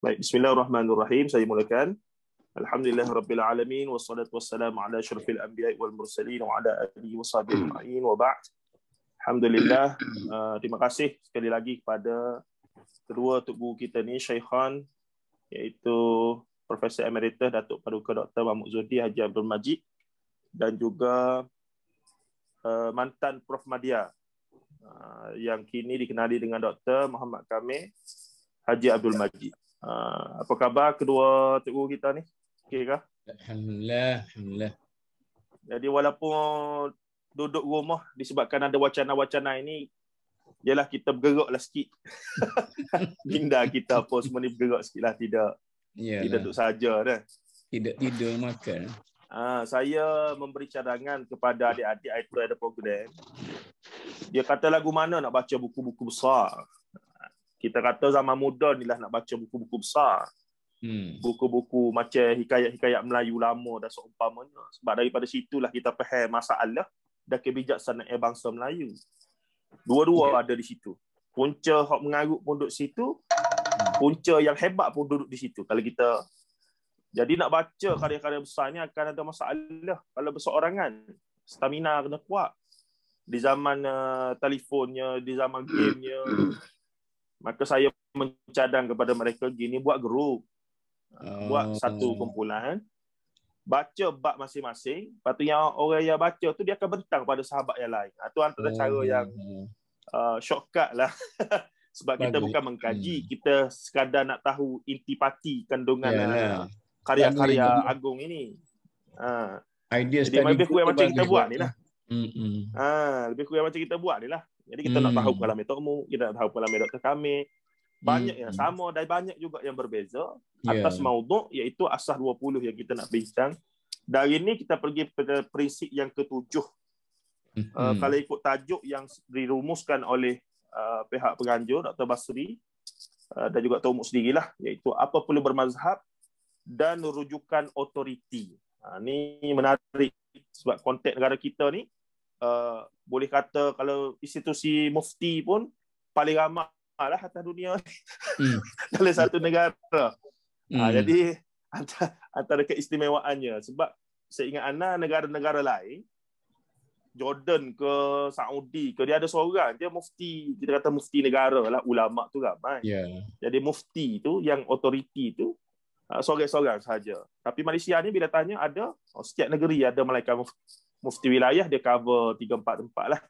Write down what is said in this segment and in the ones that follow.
Baik, bismillahirrahmanirrahim. Saya mulakan. Alhamdulillahirabbil alamin wassalatu wassalamu ala asyrafil anbiya'i wal mursalin wa ala alihi washabihi ajma'in wa ba'd. Alhamdulillah, terima kasih sekali lagi kepada kedua tok guru kita ni, Syaikhan, iaitu Profesor Emeritus Datuk Paduka Dr. Mahmud Zuhdi Haji Abdul Majid, dan juga mantan Prof Madya yang kini dikenali dengan Dr. Muhammad Kamil Haji Abdul Majid. Apa khabar kedua tok guru kita ni? Okey kah? Alhamdulillah, alhamdulillah. Jadi walaupun duduk rumah disebabkan ada wacana-wacana ini, ialah kita bergeraklah sikit. Minda kita apa semua ni bergerak sikitlah, tidak duduk saja dah. Tidak tidur makan. Saya memberi cadangan kepada adik-adik itu ada program. Dia kata lagu mana nak baca buku-buku besar. Kita kata zaman muda ni lah nak baca buku-buku besar. Buku-buku macam hikayat-hikayat Melayu lama dan seumpamanya. Sebab daripada situlah kita faham masalah dan kebijaksanaan bangsa Melayu. Dua-dua ada di situ. Punca hak mengarut pun duduk situ. Punca yang hebat pun duduk di situ. Kalau kita jadi nak baca karya-karya besar ni akan ada masalah. Kalau berseorangan, stamina kena kuat. Di zaman telefonnya, di zaman gamenya, maka saya mencadang kepada mereka gini, buat grup. Buat satu kumpulan. Baca bab masing-masing. Lepas tu yang orang yang baca tu dia akan bentang pada sahabat yang lain. Itu antara cara yang shortcut lah. Sebab kita bukan mengkaji. Kita sekadar nak tahu intipati kandungan karya-karya agung ini. Jadi lebih kurang macam kita buat ni lah. Lebih kurang macam kita buat ni lah. Jadi kita nak tahu pengalaman Tok Mu, kita nak tahu pengalaman Dr. Kamil. Banyak yang sama dan banyak juga yang berbeza atas maudhu', iaitu asas 20 yang kita nak bincang. Dari ini kita pergi pada prinsip yang ketujuh. Kalau ikut tajuk yang dirumuskan oleh pihak penganjur Dr. Basri dan juga Tok Mu sendirilah, iaitu apa perlu bermazhab dan rujukan otoriti. Ini menarik sebab konteks negara kita ni, boleh kata kalau institusi mufti pun paling ramai lah atas dunia dalam satu negara. Jadi antara keistimewaannya, sebab saya ingat negara-negara lain, Jordan ke Saudi ke, dia ada seorang dia mufti, kita kata mufti negara lah, ulama tu ramai. Jadi mufti tu yang otoriti tu seorang-seorang saja. Tapi Malaysia ni bila tanya ada, setiap negeri ada malaikat mufti wilayah, dia cover 3-4 tempat lah.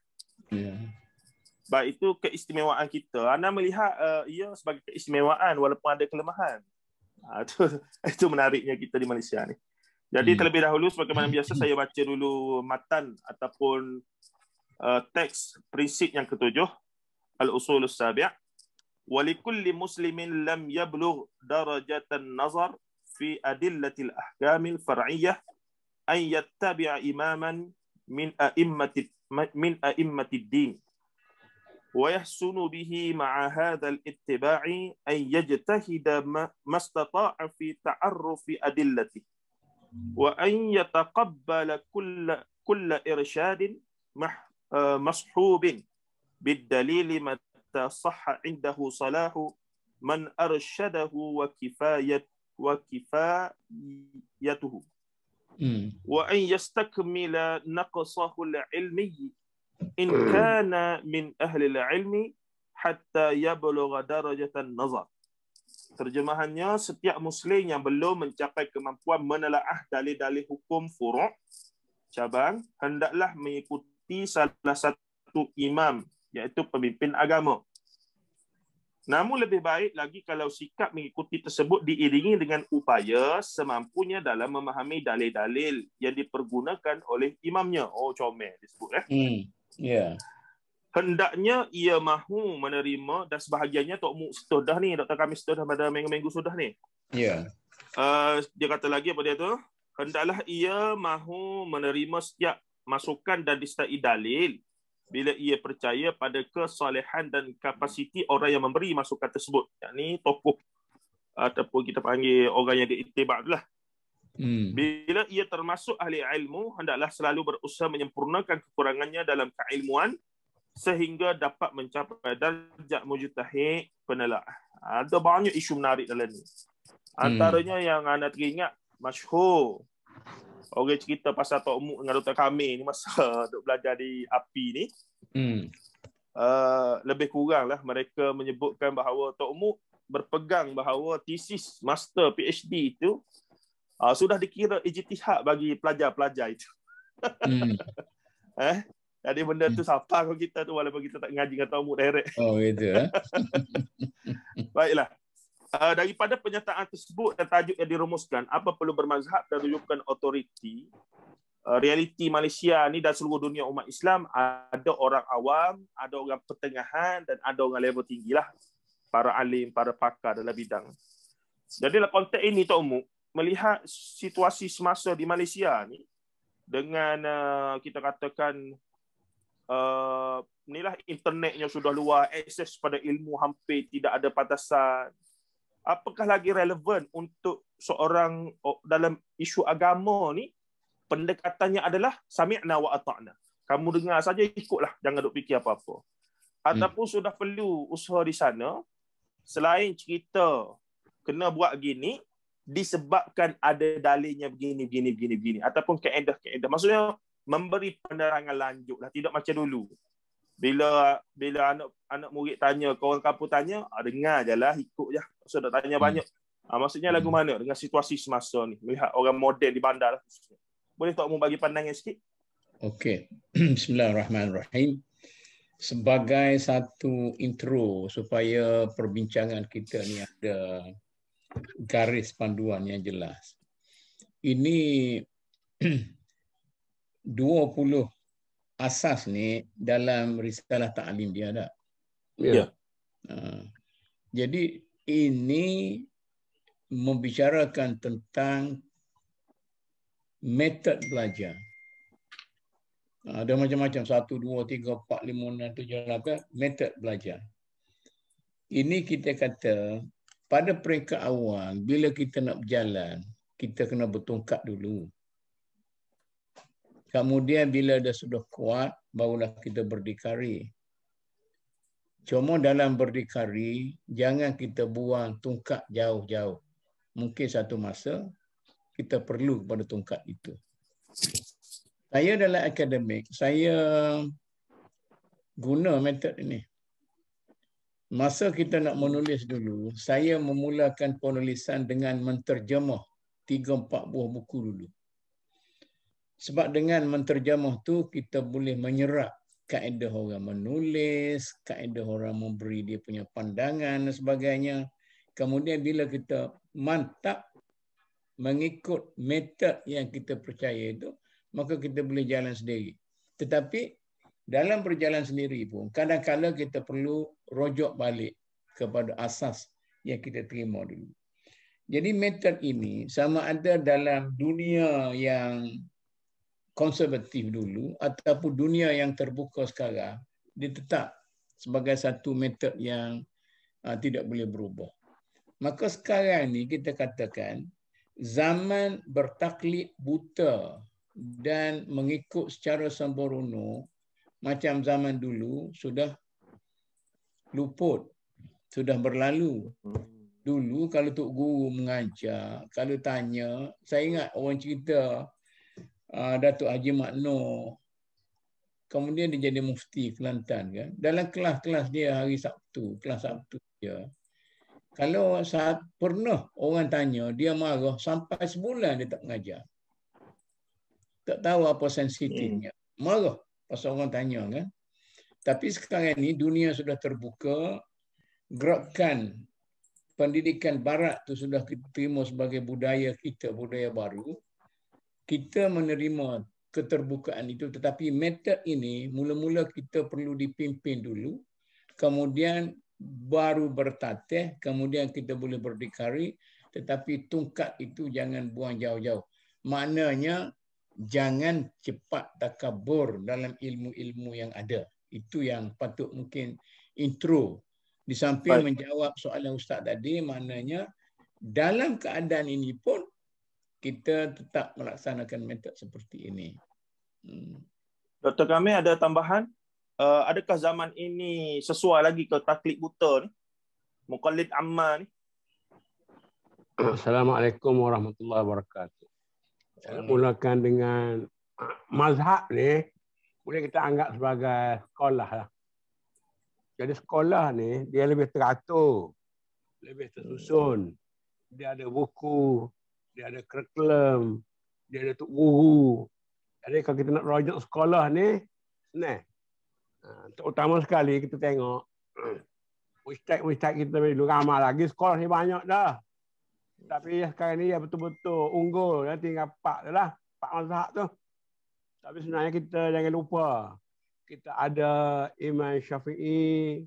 Baik, itu keistimewaan kita. Anda melihat ia sebagai keistimewaan walaupun ada kelemahan. Itu menariknya kita di Malaysia ni. Jadi terlebih dahulu, sebagaimana biasa, saya baca dulu matan ataupun teks prinsip yang ketujuh, Al-Usulus Sabi'. Walikulli muslimin lam yablugh darajatan nazar fi adillatil ahkamil far'iyyah an yattabi'a imaman min a'immatid din wa yahsunu bihi ma'a hadzal ittiba'i an yajtahida mastata'a fi ta'arrufi adillati wa an yataqabbala kulla irshadin mashhubin bid-dalili mata sahha 'indahu salahu man arshadahu wa kifayatuhu wa an yastakmila naqsahu al-'ilmi in kana min ahli al-'ilmi hatta yablugha darajatan nazar. Terjemahannya, setiap muslim yang belum mencapai kemampuan menelaah dalil-dalil hukum furu' cabang hendaklah mengikuti salah satu imam, iaitu pemimpin agama. Namun lebih baik lagi kalau sikap mengikuti tersebut diiringi dengan upaya semampunya dalam memahami dalil-dalil yang dipergunakan oleh imamnya. Comel disebut. Hendaknya ia mahu menerima, dan sebahagiannya Tok Mu setuh dah ni, Dr. Kamil setuh dah pada minggu-minggu sudah ni. Dia kata lagi apa dia tu? Hendaklah ia mahu menerima setiap masukan dan disertai dalil bila ia percaya pada kesalehan dan kapasiti orang yang memberi masukan tersebut. Yang ni tokoh ataupun kita panggil orang yang diiktibar lah. Bila ia termasuk ahli ilmu, hendaklah selalu berusaha menyempurnakan kekurangannya dalam keilmuan sehingga dapat mencapai darjat mujtahid penelaah. Ada banyak isu menarik dalam ni. Antaranya yang anda teringat, masyhur. Orang cerita pasal Tok Muk dengan Dr. Kamil ni masa duk belajar di API ni. Lebih kurang lah mereka menyebutkan bahawa Tok Muk berpegang bahawa tesis master PhD itu sudah dikira ijtihad bagi pelajar-pelajar itu. Jadi benda tu siapa kalau kita tu walaupun kita tak ngaji dengan Tok Muk direct. Oh gitu. Baiklah. Daripada pernyataan tersebut dan tajuk yang dirumuskan, apa perlu bermazhab dan rujukan otoriti, realiti Malaysia ni dan seluruh dunia umat Islam, ada orang awam, ada orang pertengahan dan ada orang level tinggi lah. Para alim, para pakar dalam bidang. Jadi dalam konteks ini Tok Muk melihat situasi semasa di Malaysia ni dengan kita katakan inilah internetnya sudah luas, akses pada ilmu hampir tidak ada batasan. Apakah lagi relevan untuk seorang dalam isu agama ni pendekatannya adalah sami'na wa ata'na. Kamu dengar saja, ikutlah, jangan duk fikir apa-apa. Ataupun sudah perlu usaha di sana selain cerita kena buat gini disebabkan ada dalilnya begini ataupun kaedah-kaedah. Maksudnya memberi penerangan lanjut lah, tidak macam dulu. Bila anak murid tanya, kawan kampung tanya, dengar je lah, ikut je. Maksudnya tak tanya banyak. Maksudnya lagu mana dengan situasi semasa ni, melihat orang moden di bandar. Boleh Tok Muk bagi pandangan sikit? Okey. Bismillahirrahmanirrahim. Sebagai satu intro supaya perbincangan kita ni ada garis panduan yang jelas. Ini 20 asas ni dalam risalah ta'lim dia ada. Ya. Jadi ini membicarakan tentang metod belajar. Ada macam-macam 1, 2, 3, 4, 5, 6, 7, 8 metod belajar. Ini kita kata pada peringkat awal bila kita nak berjalan, kita kena bertongkat dulu. Kemudian bila dah sudah kuat, barulah kita berdikari. Cuma dalam berdikari, jangan kita buang tongkat jauh-jauh. Mungkin satu masa, kita perlu pada tongkat itu. Saya dalam akademik, saya guna metod ini. Masa kita nak menulis dulu, saya memulakan penulisan dengan menterjemah 3-4 buah buku dulu. Sebab dengan menterjemah tu kita boleh menyerap kaedah orang menulis, kaedah orang memberi dia punya pandangan dan sebagainya. Kemudian bila kita mantap mengikut metod yang kita percaya itu, maka kita boleh jalan sendiri. Tetapi dalam berjalan sendiri pun, kadang-kadang kita perlu rujuk balik kepada asas yang kita terima dulu. Jadi metod ini sama ada dalam dunia yang konservatif dulu ataupun dunia yang terbuka sekarang, dia tetap sebagai satu metod yang tidak boleh berubah. Maka sekarang ni kita katakan zaman bertaklid buta dan mengikut secara sembrono macam zaman dulu sudah luput, sudah berlalu. Dulu kalau Tok Guru mengajar, kalau tanya, saya ingat orang cerita Datuk Haji Mak Noor, kemudian dia jadi mufti Kelantan kan. Dalam kelas-kelas dia hari Sabtu, kelas Sabtu dia. Kalau saat pernah orang tanya, dia marah sampai sebulan dia tak mengajar. Tak tahu apa sensitifnya. Marah pasal orang tanya kan. Tapi sekarang ni dunia sudah terbuka, gerakan pendidikan barat tu sudah kita terima sebagai budaya kita, budaya baru. Kita menerima keterbukaan itu, tetapi metod ini mula-mula kita perlu dipimpin dulu, kemudian baru bertatih, kemudian kita boleh berdikari, tetapi tongkat itu jangan buang jauh-jauh. Maknanya jangan cepat takabur dalam ilmu-ilmu yang ada. Itu yang patut mungkin intro. Di samping menjawab soalan Ustaz tadi, maknanya dalam keadaan ini pun kita tetap melaksanakan metod seperti ini. Dr. Kamil ada tambahan? Adakah zaman ini sesuai lagi ke taklid buta ni? Muqallid amma ni. Assalamualaikum warahmatullahi wabarakatuh. Saya mulakan dengan mazhab ni boleh kita anggap sebagai sekolah lah. Jadi sekolah ni dia lebih teratur, lebih tersusun. Dia ada buku, dia ada kurikulum, dia ada tok guru. Jadi kalau kita nak rujuk sekolah ni, senang. Terutama sekali kita tengok ustaz kita dulu ramai lagi, sekolah ni banyak dah. Tapi sekarang ni ya betul-betul unggul, ya, tinggal 4 je lah, 4 mazhab tu. Tapi sebenarnya kita jangan lupa, kita ada Imam Syafi'i,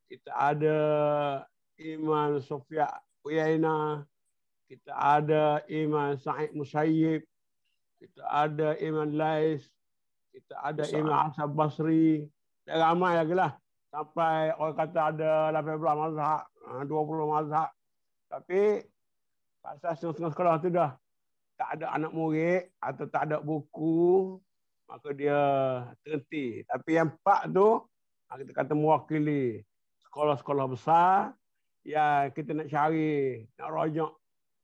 kita ada Imam Sufyan Uyainah, kita ada Imam Sa'id Musayyib, kita ada Imam Lais, kita ada Imam Hasan Basri, dan ramai lagi lah. Sampai orang kata ada 18 mazhab, 20 mazhab. Tapi pasal setengah sekolah tu dah tak ada anak murid atau tak ada buku, maka dia terhenti. Tapi yang 4 tu, kita kata mewakili sekolah-sekolah besar yang kita nak cari, nak rujuk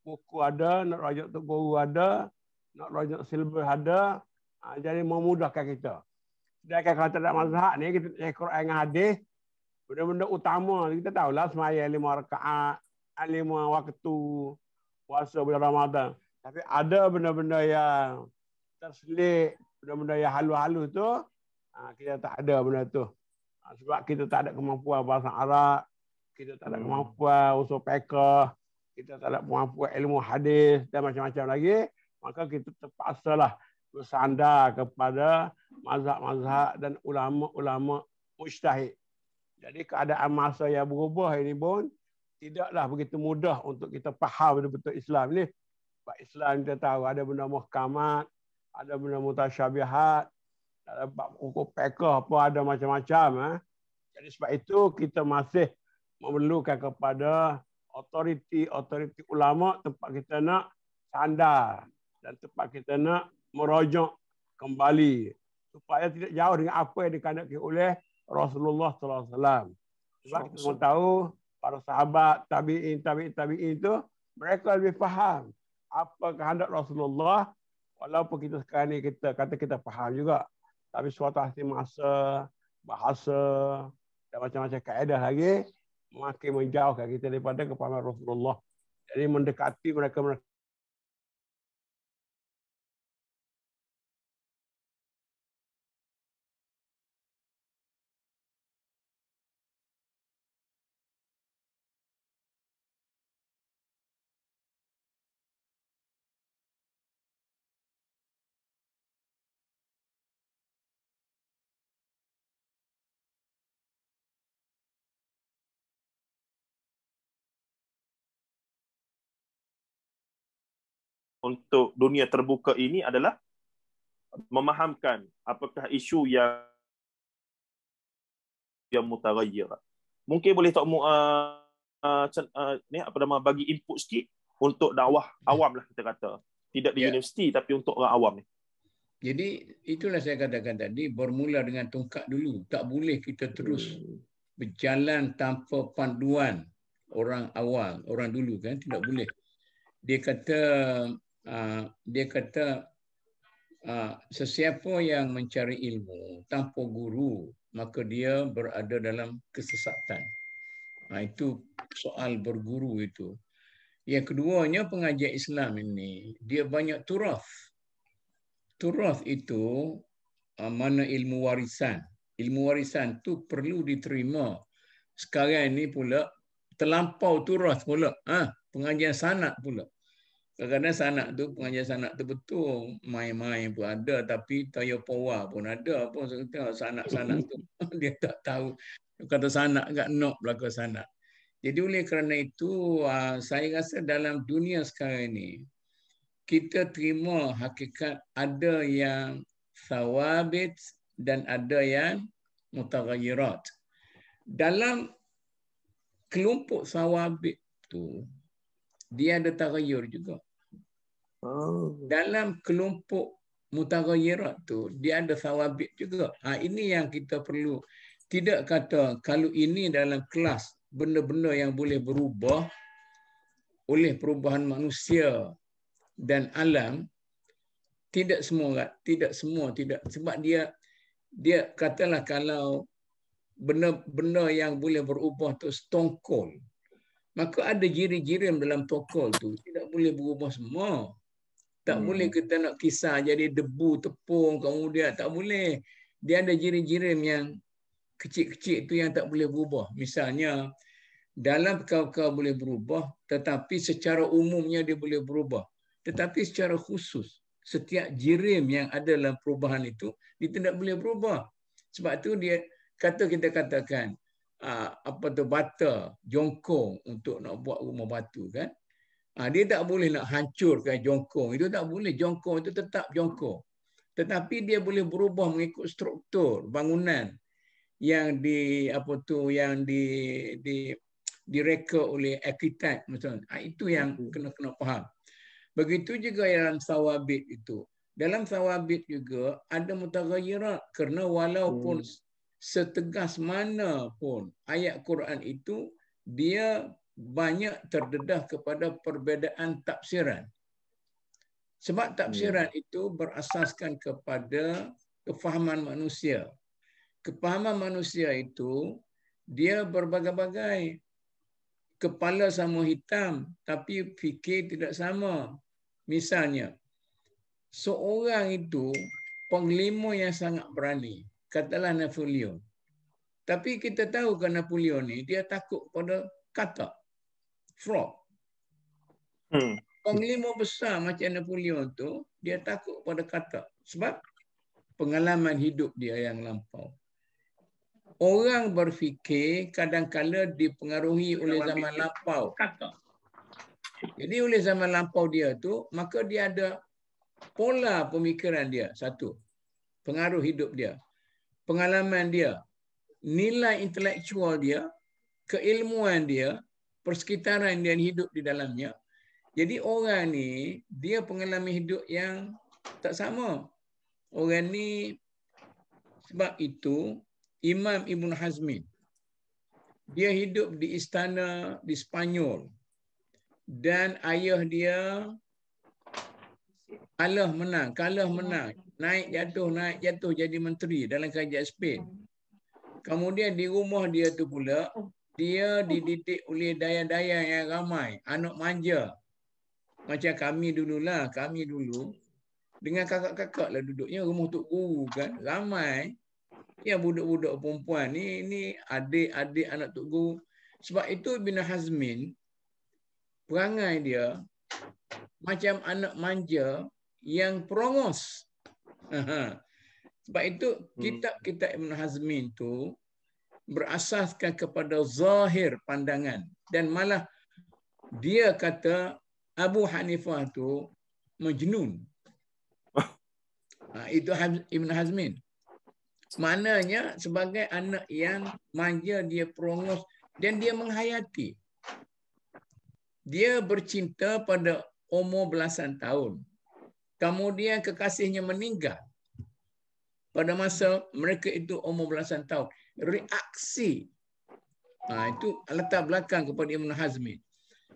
buku ada, nak rujuk tok guru ada, nak rujuk silibus ada, jadi memudahkan kita. Sedangkan kalau tak ada mazhab ni, kita cari Quran dengan hadis, benda-benda utama, kita tahulah sembahyang 5 rakaat, 5 waktu, puasa bulan Ramadan. Tapi ada benda-benda yang terselit, benda-benda yang halus-halus tu, kita tak ada benda tu. Sebab kita tak ada kemampuan bahasa Arab, kita tak ada kemampuan usul fiqh, kita tak ada kemampuan ilmu hadis dan macam-macam lagi, maka kita terpaksalah bersandar kepada mazhab-mazhab dan ulama-ulama mujtahid. Jadi keadaan masa yang berubah ini pun tidaklah begitu mudah untuk kita faham betul-betul Islam ni. Sebab Islam kita tahu ada benda muhkamat, ada benda mutasyabihat, ada bab hukum fiqh apa, ada macam-macam. Jadi sebab itu kita masih memerlukan kepada otoriti ulama tempat kita nak sandar dan tempat kita nak merujuk kembali supaya tidak jauh dengan apa yang dikandaki oleh Rasulullah sallallahu alaihi wasallam. Sebab kita semua tahu para sahabat, tabi'in itu mereka lebih faham apa kehendak Rasulullah, walaupun kita sekarang ni kita kata kita faham juga. Tapi suatu hati masa, bahasa dan macam-macam kaedah lagi makin menjauhkan kita daripada kepahaman Rasulullah. Jadi mendekati mereka untuk dunia terbuka ini adalah memahamkan apakah isu yang mutaghayyir. Mungkin boleh tak ni apa nama bagi input sikit untuk dakwah awam lah kita kata. Tidak di universiti tapi untuk orang awam ni. Jadi itulah saya katakan tadi, bermula dengan tongkat dulu. Tak boleh kita terus berjalan tanpa panduan orang awal, orang dulu kan, tidak boleh. Dia kata sesiapa yang mencari ilmu tanpa guru, maka dia berada dalam kesesatan. Itu soal berguru itu. Yang keduanya, pengajian Islam ini, dia banyak turath. Turath itu mana ilmu warisan. Ilmu warisan tu perlu diterima. Sekarang ini pula terlampau turath pula. Pengajian sanad pula. Kadang-kadang sanad tu, pengajian sanad tu betul, main-main pun ada, tapi taya pawa pun ada. Apa saya tengok sanad tu dia tak tahu. Kata sanad kat nok belaka sanad. Jadi oleh kerana itu, saya rasa dalam dunia sekarang ini, kita terima hakikat ada yang thawabit dan ada yang mutaghayyirat. Dalam kelompok thawabit tu, dia ada taghayyur juga. Dalam kelompok mutaghayyirat tu, dia ada thawabit juga. Ini yang kita perlu. Tidak kata kalau ini dalam kelas benda-benda yang boleh berubah oleh perubahan manusia dan alam, tidak semua, sebab dia katalah kalau benda yang boleh berubah tu stone cold, maka ada jirim-jirim dalam tokol tu tidak boleh berubah semua. Tak boleh kita nak kisar jadi debu, tepung, kemudian tak boleh. Dia ada jirim-jirim yang kecil-kecil tu yang tak boleh berubah. Misalnya, dalam perkara-perkara boleh berubah, tetapi secara umumnya dia boleh berubah. Tetapi secara khusus, setiap jirim yang ada dalam perubahan itu, dia tidak boleh berubah. Sebab tu dia kita katakan, apa tu, bata, jongkong untuk nak buat rumah batu kan. Dia tak boleh nak hancurkan jongkong. Itu tak boleh. Jongkong itu tetap jongkong. Tetapi dia boleh berubah mengikut struktur bangunan yang direka oleh arkitek misalnya. Itu yang kena faham. Begitu juga dalam sawabit itu. Dalam sawabit juga ada mutaghayyirat, kerana walaupun setegas mana pun ayat Quran itu, dia banyak terdedah kepada perbezaan tafsiran. Sebab tafsiran itu berasaskan kepada kefahaman manusia. Kefahaman manusia itu dia berbagai-bagai. Kepala sama hitam tapi fikir tidak sama. Misalnya, seorang itu panglima yang sangat berani, katalah Napoleon. Tapi kita tahu kan Napoleon ni dia takut pada katak, frog. Panglima besar macam Napoleon tu, dia takut pada katak. Sebab pengalaman hidup dia yang lampau. Orang berfikir kadang-kala dipengaruhi oleh zaman lampau. Jadi oleh zaman lampau dia tu, maka dia ada pola pemikiran dia. Satu, pengaruh hidup dia, pengalaman dia, nilai intelektual dia, keilmuan dia, persekitaran dia hidup di dalamnya. Jadi orang ni, dia pengalaman hidup yang tak sama. Orang ni, sebab itu, Imam Ibn Hazmin, dia hidup di istana di Spanyol. Dan ayah dia kalah menang. Naik jatuh jadi menteri dalam kerajaan Spain. Kemudian di rumah dia tu pula, dia dididik oleh daya-daya yang ramai. Anak manja. Macam kami dulu dengan kakak-kakak lah duduknya rumah Tok Guru kan. Ramai yang budak-budak perempuan ni adik-adik anak Tok Guru. Sebab itu Ibn Hazmin, perangai dia macam anak manja yang perongos. Sebab itu kitab-kitab Ibn Hazmin tu berasaskan kepada zahir pandangan. Dan malah dia kata Abu Hanifah tu majnun. Itu Ibn Hazmin. Maknanya sebagai anak yang manja, dia perongos dan dia menghayati. Dia bercinta pada umur belasan tahun. Kemudian kekasihnya meninggal pada masa mereka itu umur belasan tahun. Reaksi. Itu latar belakang kepada Ibn Hazmin.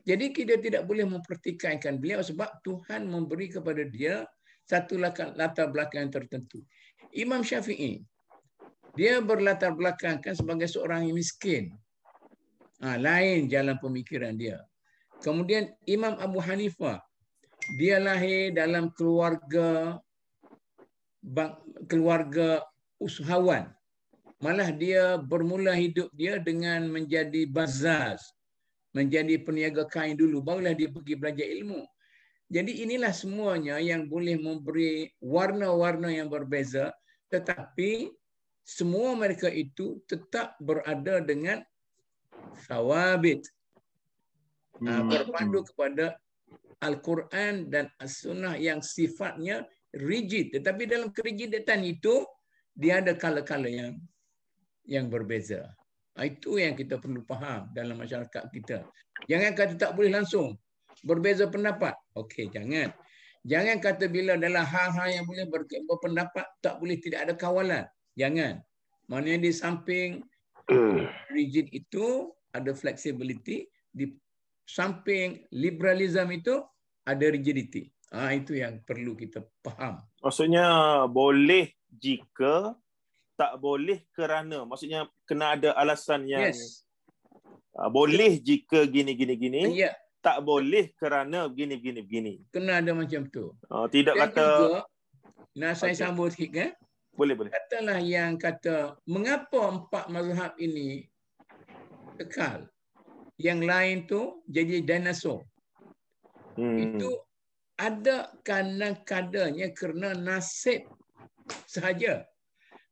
Jadi kita tidak boleh mempertikaikan beliau sebab Tuhan memberi kepada dia satu latar belakang tertentu. Imam Syafi'i, dia berlatar belakangkan sebagai seorang yang miskin. Lain jalan pemikiran dia. Kemudian Imam Abu Hanifah, dia lahir dalam keluarga usahawan. Malah dia bermula hidup dia dengan menjadi bazaz, menjadi peniaga kain dulu, barulah dia pergi belajar ilmu. Jadi inilah semuanya yang boleh memberi warna-warna yang berbeza, tetapi semua mereka itu tetap berada dengan sawabit. Berpandu kepada Al-Quran dan As-Sunnah yang sifatnya rigid. Tetapi dalam kerigiditan itu, dia ada kala-kala yang berbeza. Itu yang kita perlu faham dalam masyarakat kita. Jangan kata tak boleh langsung berbeza pendapat. Okey, jangan. Jangan kata bila dalam hal-hal yang boleh berpendapat tak boleh tidak ada kawalan. Jangan. Maknanya di samping rigid itu, ada flexibility, di samping liberalism itu ada rigidity. Itu yang perlu kita faham. Maksudnya boleh jika, tak boleh kerana. Maksudnya kena ada alasan yang Yes. Boleh jika gini. Ya, Tak boleh kerana begini. kena ada macam tu. Tidak Dan kata juga, saya Okey. sambung sikit kan? boleh. Katalah yang kata mengapa 4 mazhab ini kekal. Yang lain tu jadi dinosaur. Itu ada kadang-kadangnya kerana nasib sahaja.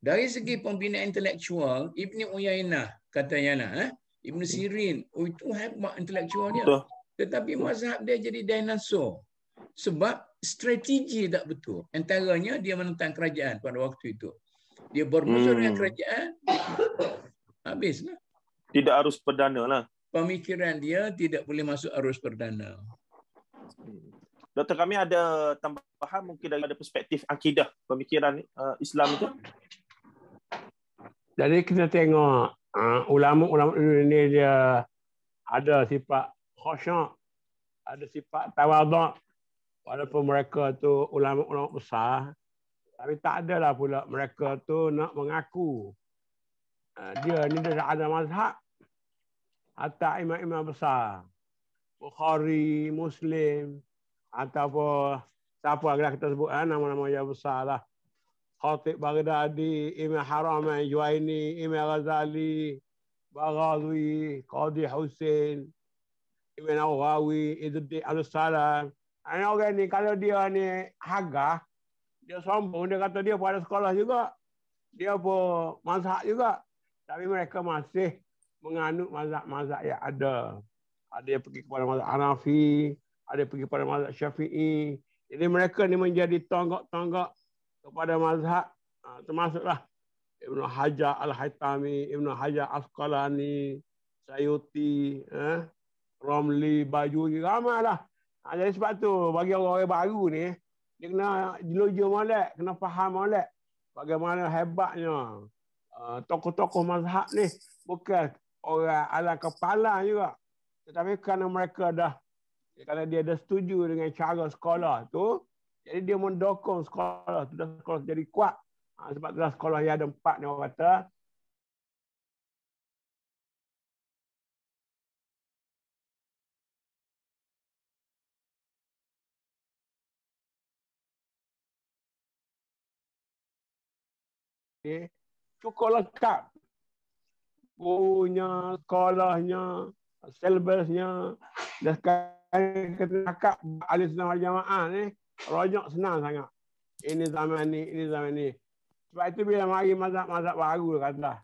Dari segi pembinaan intelektual, Ibn Uyainah katanya, Ibn Sirin, itu hebat intelektual dia. Betul. Tetapi mazhab dia jadi dinosaur. Sebab strategi tak betul. Antaranya dia menentang kerajaan pada waktu itu. Dia bermusuh dengan kerajaan, habislah. Tidak harus perdana lah. Pemikiran dia tidak boleh masuk arus perdana. Doktor, kami ada tambahan mungkin dari perspektif akidah pemikiran Islam itu. Jadi kita tengok ulama-ulama ini dia ada sifat khusyuk, ada sifat tawaduk. Walaupun mereka tu ulama-ulama besar, tapi tak adalah pula mereka tu nak mengaku dia ni dia ada mazhab. Hatta imam-imam besar, Bukhari, Muslim, ataupun siapa lagi kita sebut nama-nama yang besar lah. Khatib Baghdadi, Imam Haramain Juwaini, Imam Ghazali, Baghawi, Qadi Hussein, Imam Nawawi, Izzuddin Al-Salam. Orang ni kalau dia ni hagah, dia sombong, dia kata dia pada sekolah juga. Dia pun mazhab juga. Tapi mereka masih menganut mazhab-mazhab yang ada. Ada yang pergi kepada mazhab Hanafi, ada yang pergi kepada mazhab Syafi'i. Jadi mereka ni menjadi tonggak-tonggak kepada mazhab, termasuklah Ibn Hajar Al-Haytami, Ibn Hajar Asqalani, Sayuti, Romli, Bajuri, ramailah. Jadi sebab tu bagi orang-orang baru ni, dia kena jeluju molek, kena faham molek bagaimana hebatnya tokoh-tokoh mazhab ni. Bukan orang ala kepala juga, tetapi kerana mereka kerana dia dah setuju dengan cara sekolah tu, jadi dia mendukung sekolah tu, dan sekolah jadi kuat. Sebab tu sekolah yang ada 4 ni orang kata. Cukup lengkap. Gurunya, sekolahnya, silabusnya, dan sekarang kita cakap ahli sunnah wal jamaah ni, rojak senang sangat. Ini zaman ni. Sebab itu bila mari mazhab baru katalah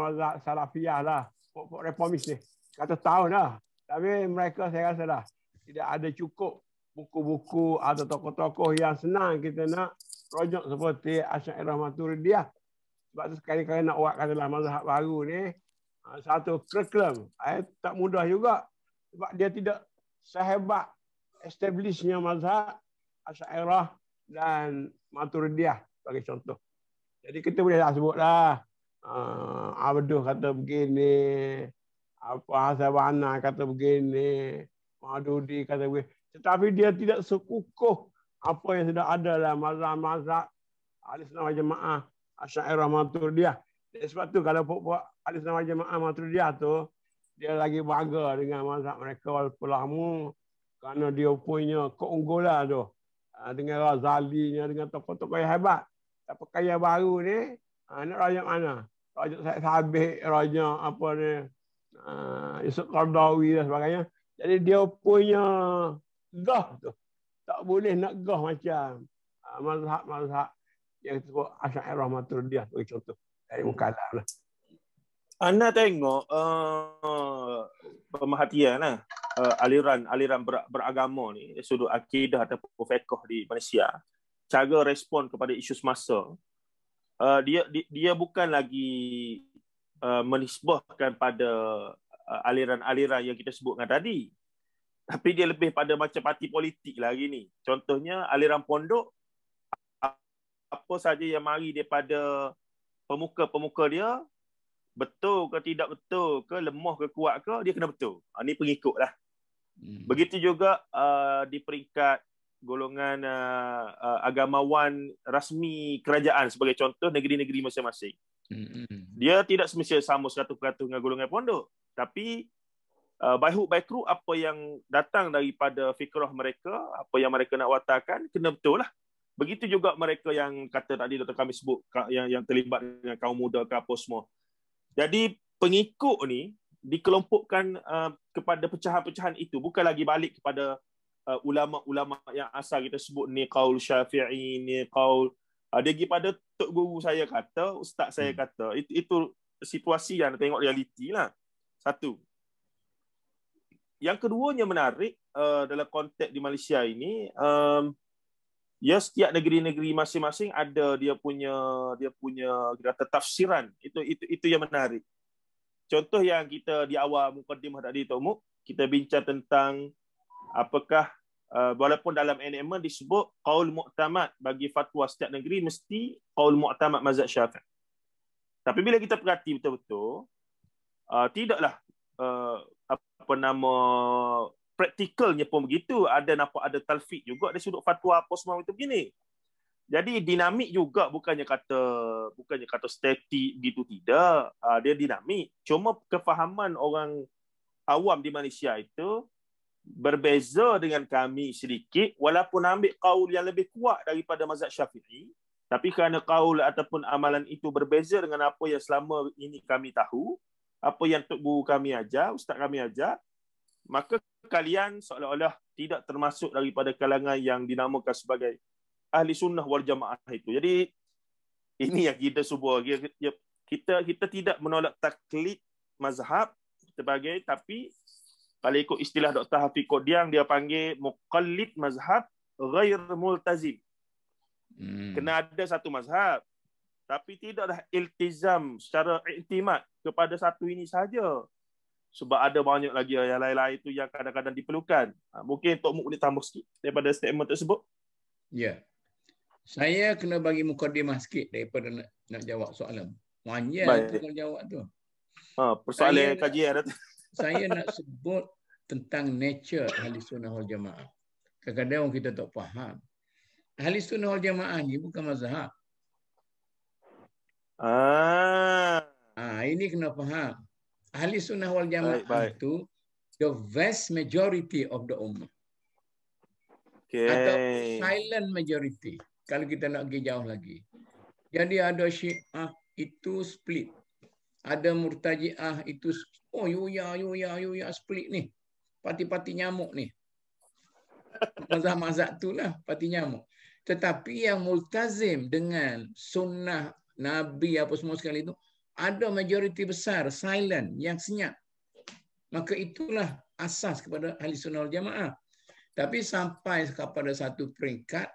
mazhab salafiyah lah, pokok reformis ni. Kata tahun dah. Tapi mereka saya rasa dah tidak ada cukup buku-buku atau tokoh-tokoh yang senang kita nak rojak seperti Asy'ariyah Maturidiyah. Sebab tu sekali-kali nak buat katalah mazhab baru ni, satu kurikulum tak mudah juga. Sebab dia tidak sehebat establishnya mazhab Asy'ariyah dan Maturidiyah bagi contoh. Jadi kita boleh sebutlah Abduh kata begini, Hasan Banna kata begini, Maududi kata begini. Tetapi dia tidak sekukuh apa yang sudah ada dalam mazhab-mazhab Ahli Sunnah wal Jamaah Asy'ariyah Maturidiyah. Sebab tu kalau puak Ahli Sunnah wal Jamaah Maturidiyah tu, dia lagi bangga dengan mazhab mereka walaupun lama, kerana dia punya keunggulan tu. Dengan Ghazalinya, dengan tokoh-tokoh yang hebat. Tapi kaya baru ni, nak rajak mana? Rajak Syed Sabit, rajak apa ni, Yusuf Qardawi dan sebagainya. Jadi dia punya gah tu. Tak boleh nak gah macam mazhab-mazhab yang disebut Asy'ariyah Maturidiyah bagi contoh. Dari Mukalam lah. Anda tengok pemerhatian lah, aliran beragama ni, sudut akidah ataupun fiqh di Malaysia, cara respon kepada isu semasa, dia bukan lagi menisbahkan pada aliran-aliran yang kita sebutkan tadi, tapi dia lebih pada macam parti politik lah hari ni. Contohnya aliran pondok, apa saja yang mari daripada pemuka-pemuka dia, betul ke tidak betul ke, lemah ke kuat ke, dia kena betul. Ini pengikut lah. Begitu juga di peringkat golongan agamawan rasmi kerajaan, sebagai contoh negeri-negeri masing-masing. Dia tidak semestinya sama 100% dengan golongan pondok. Tapi by hook by crook, apa yang datang daripada fikrah mereka, apa yang mereka nak watarkan, kena betul lah. Begitu juga mereka yang kata tadi Dr. kami sebut, yang terlibat dengan kaum muda ke apa semua. Jadi pengikut ni dikelompokkan kepada pecahan-pecahan itu, bukan lagi balik kepada ulama-ulama yang asal kita sebut ni qaul Syafi'i, ni qaul dia pergi pada tok guru saya kata, ustaz saya kata. Itu situasi yang tengok realiti lah. Satu. Yang keduanya menarik dalam konteks di Malaysia ini, ya setiap negeri-negeri masing-masing ada dia punya kata tafsiran. Itu yang menarik. Contoh yang kita di awal mukadimah tadi Tok Muk, kita bincang tentang apakah walaupun dalam NMA disebut qaul mu'tamad bagi fatwa setiap negeri mesti qaul mu'tamad mazhab Syafi'i. Tapi bila kita perhati betul-betul, tidaklah praktikalnya pun begitu. Nampak ada talfik juga dari sudut fatwa apa semua itu begini. Jadi dinamik juga, bukannya kata statik begitu, tidak. Dia dinamik. Cuma kefahaman orang awam di Malaysia itu berbeza dengan kami sedikit, walaupun ambil qaul yang lebih kuat daripada mazhab Syafi'i, tapi kerana qaul ataupun amalan itu berbeza dengan apa yang selama ini kami tahu, apa yang tok guru kami ajar, ustaz kami ajar, maka kalian seolah-olah tidak termasuk daripada kalangan yang dinamakan sebagai ahli sunnah wal jamaah itu. Jadi ini yang kita subur. Kita tidak menolak taklid mazhab sebagai, tapi kalau ikut istilah Dr. Hafiz Qodiang, dia panggil muqallid mazhab ghair multazim. Kena ada satu mazhab, tapi tidaklah iltizam secara iktimad kepada satu ini saja. Sebab ada banyak lagi yang lain-lain itu yang kadang-kadang diperlukan. Mungkin Tok Muk boleh tambah sikit daripada statement tersebut. Ya. Saya kena bagi mukadimah sikit daripada nak jawab soalan. Panjang tu kalau jawab tu. Persoalan kajian. Saya nak sebut tentang nature ahli sunnah wal jamaah. Kadang-kadang kita tak faham. Ahli sunnah wal jamaah ni bukan mazhab. Ini kena faham. Ahli sunnah wal jamaah itu the vast majority of the ummah. Atau silent majority. Kalau kita nak pergi jauh lagi. Jadi ada Syiah itu split. Ada Murtaji'ah itu yuya split ni. Parti-parti nyamuk ni. Mazhab-mazhab itulah parti nyamuk. Tetapi yang multazim dengan sunnah Nabi apa semua sekali itu, ada majoriti besar silent yang senyap. Maka itulah asas kepada ahli sunnah wal jamaah. Tapi sampai kepada satu peringkat,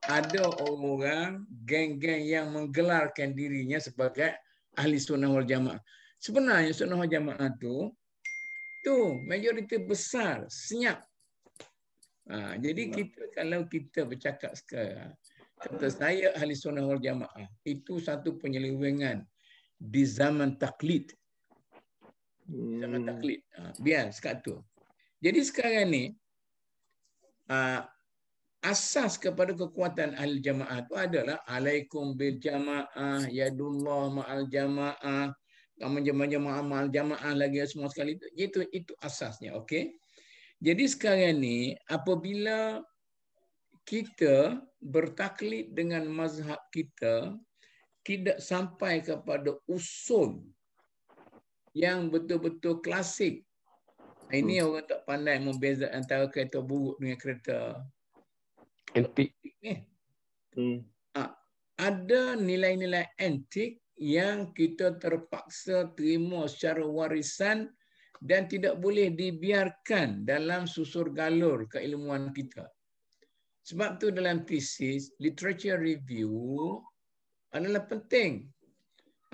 ada orang geng-geng yang menggelarkan dirinya sebagai ahli sunnah wal jamaah. Sebenarnya sunnah wal jamaah tu majoriti besar senyap. Jadi kalau kita bercakap sekarang, kata saya ahli sunnah wal jamaah, itu satu penyelewengan di zaman taklid. Zaman taklid. Biar sekat tu. Jadi sekarang ni, asas kepada kekuatan ahli jamaah itu adalah alaikum bil jamaah, yadullah ma'al jamaah, jamaah ma'al jamaah lagi semua sekali itu. Itu asasnya, okey. Jadi sekarang ni apabila kita bertaklid dengan mazhab kita, tidak sampai kepada usul yang betul-betul klasik. Ini orang tak pandai membeza antara kereta buruk dengan kereta antik. Ada nilai-nilai antik yang kita terpaksa terima secara warisan dan tidak boleh dibiarkan dalam susur galur keilmuan kita. Sebab tu dalam thesis, literature review adalah penting.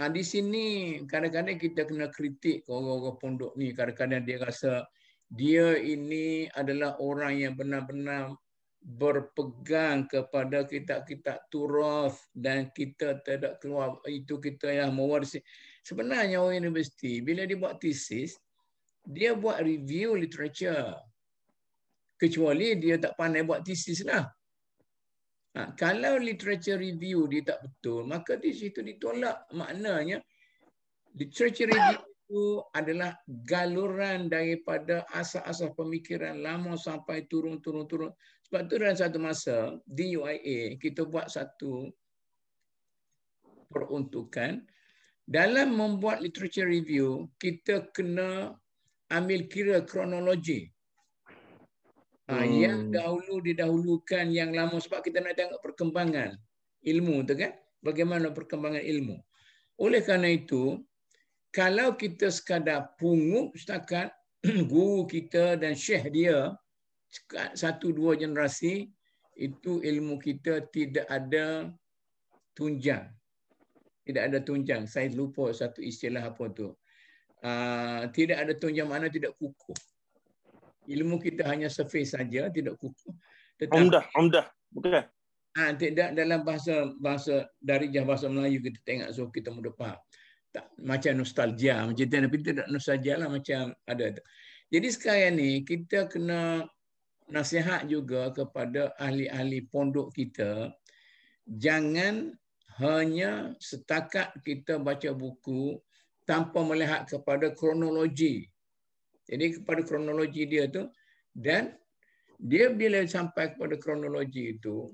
Di sini kadang-kadang kita kena kritik orang-orang pondok ni. Kadang-kadang dia rasa dia ini adalah orang yang benar-benar berpegang kepada kitab-kitab turath dan kita tidak keluar itu kita yang mewarisi. Sebenarnya orang universiti bila dia buat tesis, dia buat review literature. Kecuali dia tak pandai buat tesis lah. Kalau literature review dia tak betul, maka di situ ditolak. Maknanya literature review itu adalah galuran daripada asas-asas pemikiran lama sampai turun. Sebab tu dalam satu masa di UIA kita buat satu peruntukan dalam membuat literature review, kita kena ambil kira kronologi. Yang dahulu didahulukan yang lama sebab kita nak tengok perkembangan ilmu tu kan, bagaimana perkembangan ilmu. Oleh kerana itu, kalau kita sekadar pungut setakat guru kita dan syekh dia 1-2 generasi, itu ilmu kita tidak ada tunjang. Tidak ada tunjang. Saya lupa satu istilah apa tu. Tidak ada tunjang makna tidak kukuh. Ilmu kita hanya surface saja, tidak kukuh. Umdah, bukan? Tidak dalam bahasa darjah bahasa Melayu kita tengok, so kita mudah faham. Tak, macam nostalgia, macam tu, tapi tidak nostalgia lah, macam ada. Jadi sekarang ni kita kena nasihat juga kepada ahli-ahli pondok kita, jangan hanya setakat kita baca buku tanpa melihat kepada kronologi. Jadi kepada kronologi dia tu, dan dia bila sampai kepada kronologi itu,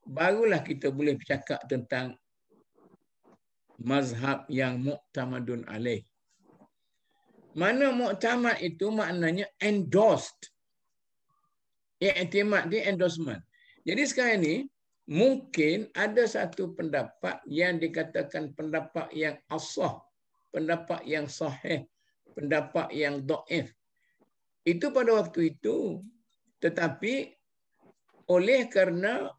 barulah kita boleh bercakap tentang mazhab yang mu'tamadun alaih. Mana mu'tamad itu maknanya endorsed. I'timad dia endorsement. Jadi sekarang ni mungkin ada satu pendapat yang dikatakan pendapat yang asah, pendapat yang sahih, pendapat yang dhaif. Itu pada waktu itu. Tetapi oleh kerana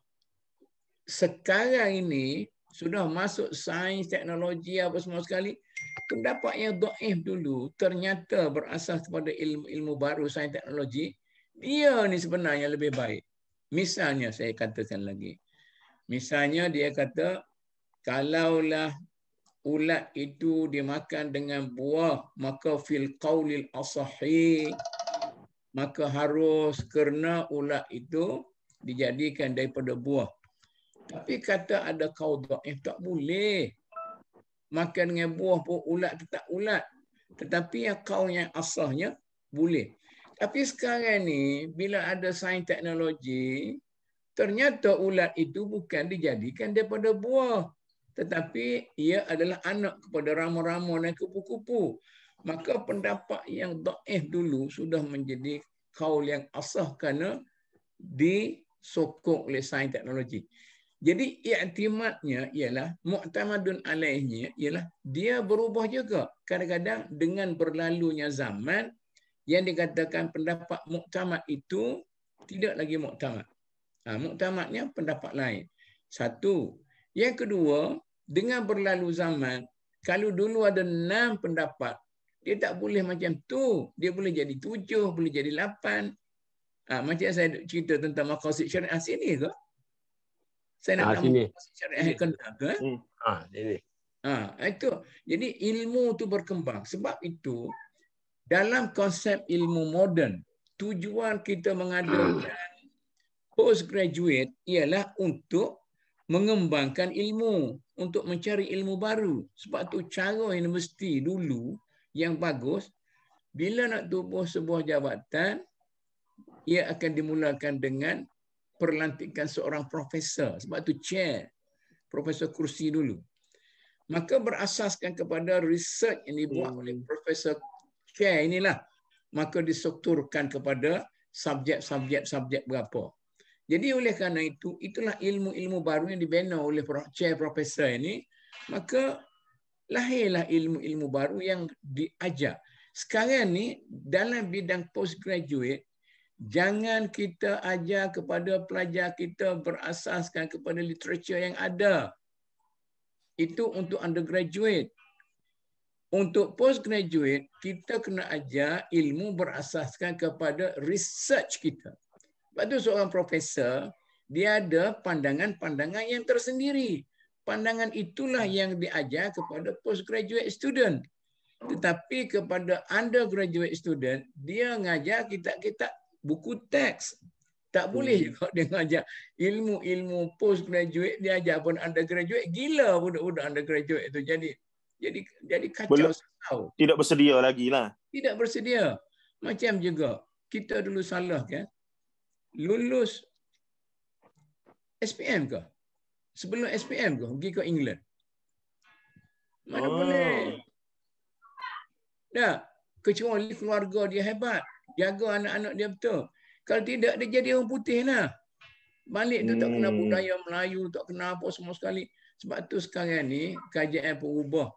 sekarang ini sudah masuk sains, teknologi apa semua sekali, pendapat yang dhaif dulu ternyata berasas kepada ilmu baru, sains teknologi, dia ni sebenarnya lebih baik. Misalnya saya katakan lagi. Misalnya dia kata kalaulah ulat itu dimakan dengan buah, maka fil qaulil asahi, maka harus kerana ulat itu dijadikan daripada buah. Tapi kata ada qaul dhaif, tak boleh. Makan dengan buah pun ulat tetap ulat. Tetapi yang qaul yang asahnya boleh. Tapi sekarang ni bila ada sains teknologi, ternyata ulat itu bukan dijadikan daripada buah, tetapi ia adalah anak kepada rama-rama dan kupu-kupu. Maka pendapat yang dhaif dulu sudah menjadi kaul yang asah kerana disokong oleh sains teknologi. Jadi i'timadnya ialah mu'tamadun alaihnya ialah dia berubah juga. Kadang-kadang dengan berlalunya zaman yang dikatakan pendapat muktamad itu tidak lagi muktamad. Muktamadnya pendapat lain. Satu. Yang kedua, dengan berlalu zaman, kalau dulu ada 6 pendapat, dia tak boleh macam tu. Dia boleh jadi 7, boleh jadi 8. Macam saya cerita tentang maqasid syariah sini ke? Saya nak nama maqasid syariah yang kena ke? Sini. Itu. Jadi ilmu tu berkembang. Sebab itu, dalam konsep ilmu moden, tujuan kita mengadakan postgraduate ialah untuk mengembangkan ilmu, untuk mencari ilmu baru. Sebab tu cara universiti dulu yang bagus, bila nak tubuh sebuah jabatan, ia akan dimulakan dengan perlantikan seorang profesor. Sebab tu chair, profesor kursi dulu. Maka berasaskan kepada research yang dibuat oleh profesor chair inilah, maka distrukturkan kepada subjek berapa. Jadi oleh kerana itu, itulah ilmu-ilmu baru yang dibina oleh chair profesor ini, maka lahirlah ilmu-ilmu baru yang diajar. Sekarang ni dalam bidang postgraduate, jangan kita ajar kepada pelajar kita berasaskan kepada literature yang ada. Itu untuk undergraduate. Untuk postgraduate, kita kena ajar ilmu berasaskan kepada research kita. Sebab tu seorang profesor, dia ada pandangan-pandangan yang tersendiri. Pandangan itulah yang diajar kepada postgraduate student. Tetapi kepada undergraduate student, dia ngajar kitab-kitab buku teks. Tak boleh juga dia ngajar ilmu-ilmu postgraduate, dia ajar pun undergraduate. Gila budak-budak undergraduate itu. Jadi kacau sakau. Tidak bersedia lagi lah. Tidak bersedia. Macam juga kita dulu salah kan. Lulus SPM ke? Sebelum SPM ke? Pergi ke England. Mana boleh. Dah. Kecuali keluarga dia hebat. Jaga anak-anak dia betul. Kalau tidak, dia jadi orang putih lah. Balik tu tak kena budaya Melayu, tak kena apa semua sekali. Sebab tu sekarang ni, kajian pun ubah.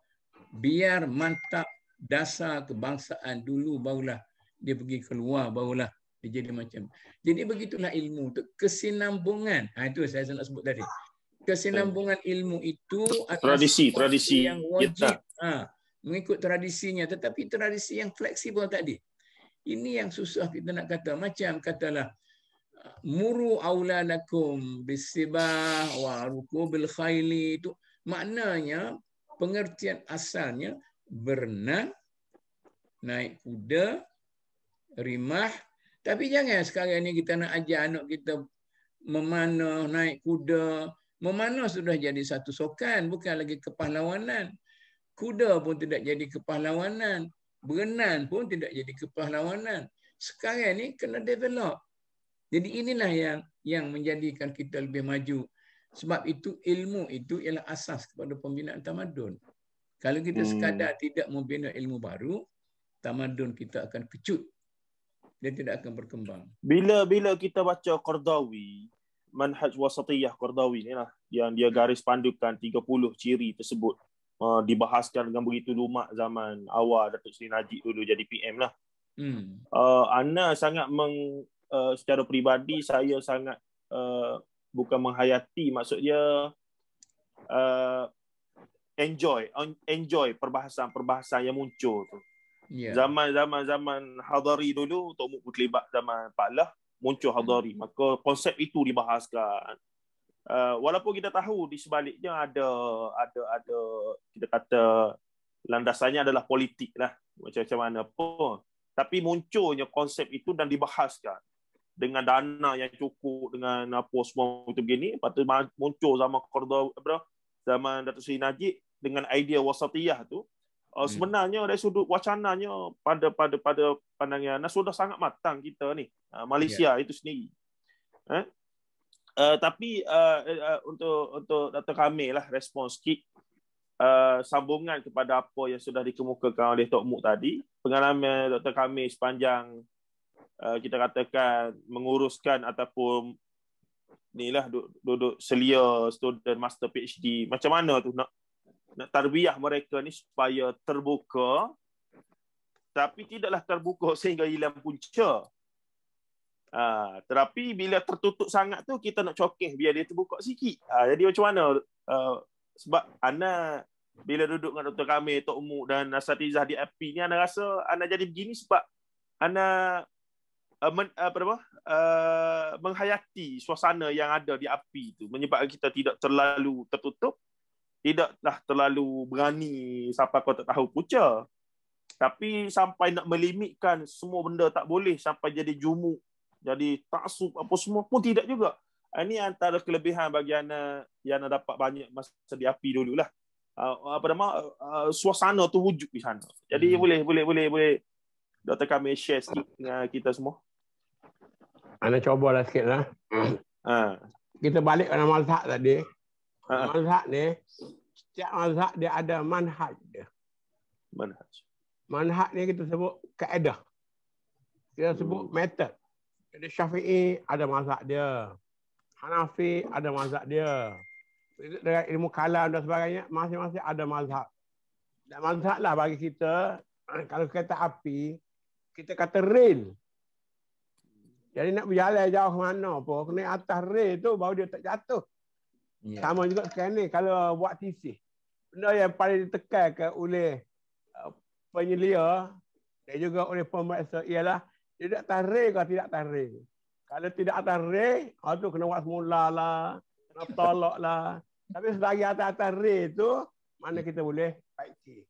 Biar mantap dasar kebangsaan dulu, barulah dia pergi keluar, barulah dia jadi macam. Jadi begitulah ilmu tu. Kesinambungan. Itu saya nak sebut tadi. Kesinambungan ilmu itu adalah tradisi yang wajib. Mengikut tradisinya. Tetapi tradisi yang fleksibel tadi. Ini yang susah kita nak kata. Macam katalah, muru auladakum bisibah wa rukubil khayli, itu maknanya pengertian asalnya berenang, naik kuda, rimah. Tapi jangan sekarang ni kita nak ajar anak kita memanah, naik kuda. Memanah sudah jadi satu sokan, bukan lagi kepahlawanan. Kuda pun tidak jadi kepahlawanan. Berenang pun tidak jadi kepahlawanan. Sekarang ni kena develop. Jadi inilah yang menjadikan kita lebih maju. Sebab itu ilmu itu ialah asas kepada pembinaan tamadun. Kalau kita sekadar tidak membina ilmu baru, tamadun kita akan kecut. Dia tidak akan berkembang. Bila kita baca Qardawi, Manhaj Wasatiyah Qardawi ni lah, yang dia garis pandukan 30 ciri tersebut, dibahaskan dengan begitu lumak zaman awal Datuk Seri Najib dulu jadi PM lah. Ana sangat secara peribadi saya sangat bukan menghayati, maksudnya enjoy perbahasan yang muncul tu. Zaman Hadari dulu, Tok Muk terlibat zaman Pak Lah, muncul Hadari, maka konsep itu dibahaskan. Walaupun kita tahu di sebaliknya ada kita kata landasannya adalah politik lah, macam mana pun, tapi munculnya konsep itu dan dibahaskan dengan dana yang cukup, dengan apa semua itu begini. Lepas tu muncul zaman zaman Datuk Seri Najib dengan idea wasatiyah tu. Sebenarnya dari sudut wacananya pada pandangan sudah sangat matang kita ni, Malaysia itu sendiri. Tapi untuk Dr. Kamil lah respons sikit, sambungan kepada apa yang sudah dikemukakan oleh Tok Muk tadi. Pengalaman Dr. Kamil sepanjang kita katakan menguruskan ataupun inilah duduk selia student master PhD, macam mana tu nak tarbiyah mereka ni supaya terbuka, tapi tidaklah terbuka sehingga hilang punca. Tetapi bila tertutup sangat tu, kita nak cokeh biar dia terbuka sikit. Jadi macam mana? Sebab Ana bila duduk dengan Dr. Kamil, Tok Muk dan asatizah di AP ni, Ana rasa Ana jadi begini sebab Ana menghayati suasana yang ada di AP tu, menyebabkan kita tidak terlalu tertutup, tidaklah terlalu berani sampai kau tak tahu punca, tapi sampai nak melimitkan semua benda tak boleh, sampai jadi jumuk, jadi taksub apa semua pun tidak juga. Ini antara kelebihan bagi Ana yang Ana dapat banyak masa di API dululah. Suasana tu wujud di sana. Jadi boleh Dr. Kamil share sikit dengan kita semua. Ana cubalah sikitlah. Kita balik pada mazhab tadi. Mazhab ni, setiap mazhab dia ada manhaj dia. Manhaj ni kita sebut kaedah. Kita sebut method. Jadi Syafi'i ada mazhab dia. Hanafi ada mazhab dia. Dengan ilmu kalam dan sebagainya, masing-masing ada mazhab. Dan mazhab lah bagi kita, kalau kereta api, kita kata rail. Jadi nak berjalan jauh mana pun, kena atas rail tu baru dia tak jatuh. Sama juga sekarang ni, kalau buat TC. Benda yang paling ditekankan oleh penyelia dan juga oleh pemeriksa ialah dia tak atas rail ke tidak atas rail. Kalau tidak atas re, tu kena buat semula lah, kena tolak lah. Tapi selagi atas re tu, mana kita boleh baiki.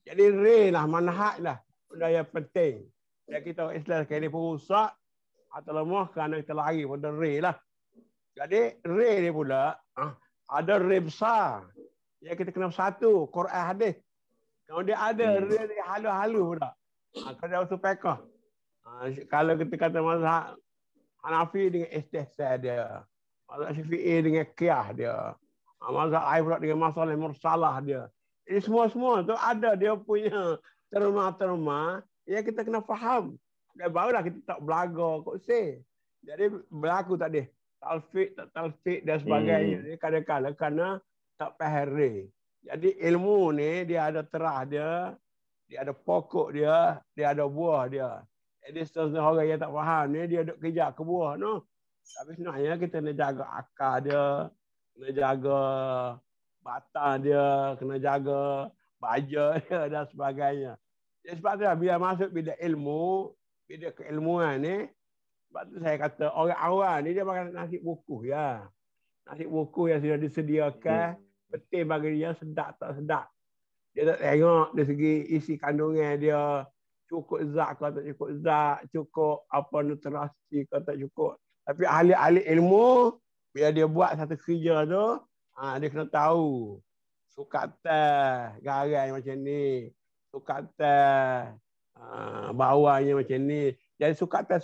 Jadi re lah, manhaj lah, benda yang penting. Dan kita Islam sekali pun rusak atau lemah kerana kita lari pada re lah. Jadi re ni pula, ada re besar. Yang kita kena satu, Quran hadis. Kemudian ada re halu-halu pula. Kalau dia usul fiqh. Kalau kita kata mazhab Hanafi dengan istihsan dia. Mazhab Syafi'i dengan qiyas dia. Mazhab lain pula dengan masalah mursalah dia. Ini semua-semua tu ada dia punya terma-terma yang kita kena faham. Dan barulah kita tak belaga kok say. Jadi berlaku tadi talfiq dan sebagainya. Ni kadang-kadang kerana tak faham re. Jadi ilmu ni dia ada terah dia ada pokok dia ada buah dia. Jadi setengah orang yang tak faham ni dia duk kejar ke buah no. Tapi sebenarnya kita kena jaga akar dia, kena jaga batang dia, kena jaga baja dia dan sebagainya. Jadi sebab tu bila masuk bila ilmu, bila keilmuan ni, sebab tu saya kata orang awam ni dia makan nasi buku ya. Nasi buku yang sudah disediakan, penting bagi dia sedap tak sedap. Dia tak tengok dari segi isi kandungan dia, cukup zat ke tak cukup zat, cukup apa nutrisi ke tak cukup. Tapi ahli-ahli ilmu, bila dia buat satu kerja tu, dia kena tahu. Sukat teh, garam macam ni. Sukat teh, bawangnya macam ni. Jadi sukat teh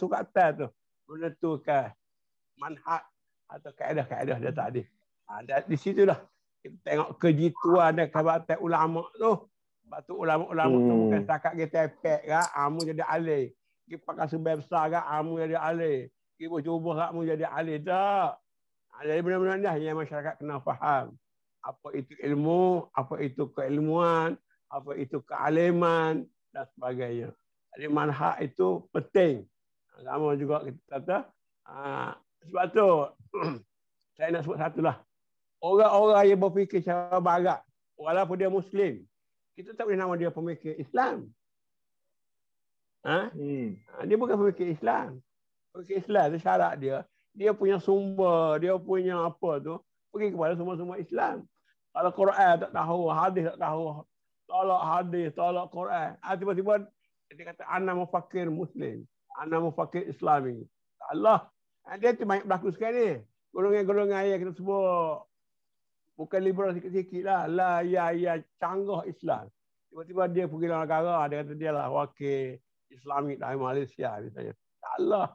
tu menentukan manhaj atau kaedah-kaedah dia tadi. Di situlah kita tengok kejituan dan kebatan ulama tu. Sebab tu ulama-ulama tu bukan setakat kita tepek kan, amu jadi alih. Kita pakai sebab besar kan, amu jadi alih. Kita cuba kamu jadi alih tak. Jadi benar-benar dah yang masyarakat kena faham. Apa itu ilmu, apa itu keilmuan, apa itu kealiman dan sebagainya. Jadi manhaj itu penting. Sama juga kita kata. Sebab tu saya nak sebut satulah. Orang-orang yang berfikir secara barat, walaupun dia Muslim, kita tak boleh nama dia pemikir Islam. Dia bukan pemikir Islam. Pemikir Islam tu syarat dia punya sumber, dia punya apa tu, pergi kepada semua-semua Islam. Kalau Quran tak tahu, hadis tak tahu, tolak hadis, tolak Quran. Tiba-tiba dia kata, ana mufakir Muslim, ana mufakir Islami. Allah. Dia tu banyak berlaku sekarang ni. Golongan-golongan yang kita sebut, bukan liberal sikit-sikit lah. Ya, canggah Islam. Tiba-tiba dia pergi dalam negara, dia kata dia lah wakil Islamik dari Malaysia misalnya. Allah.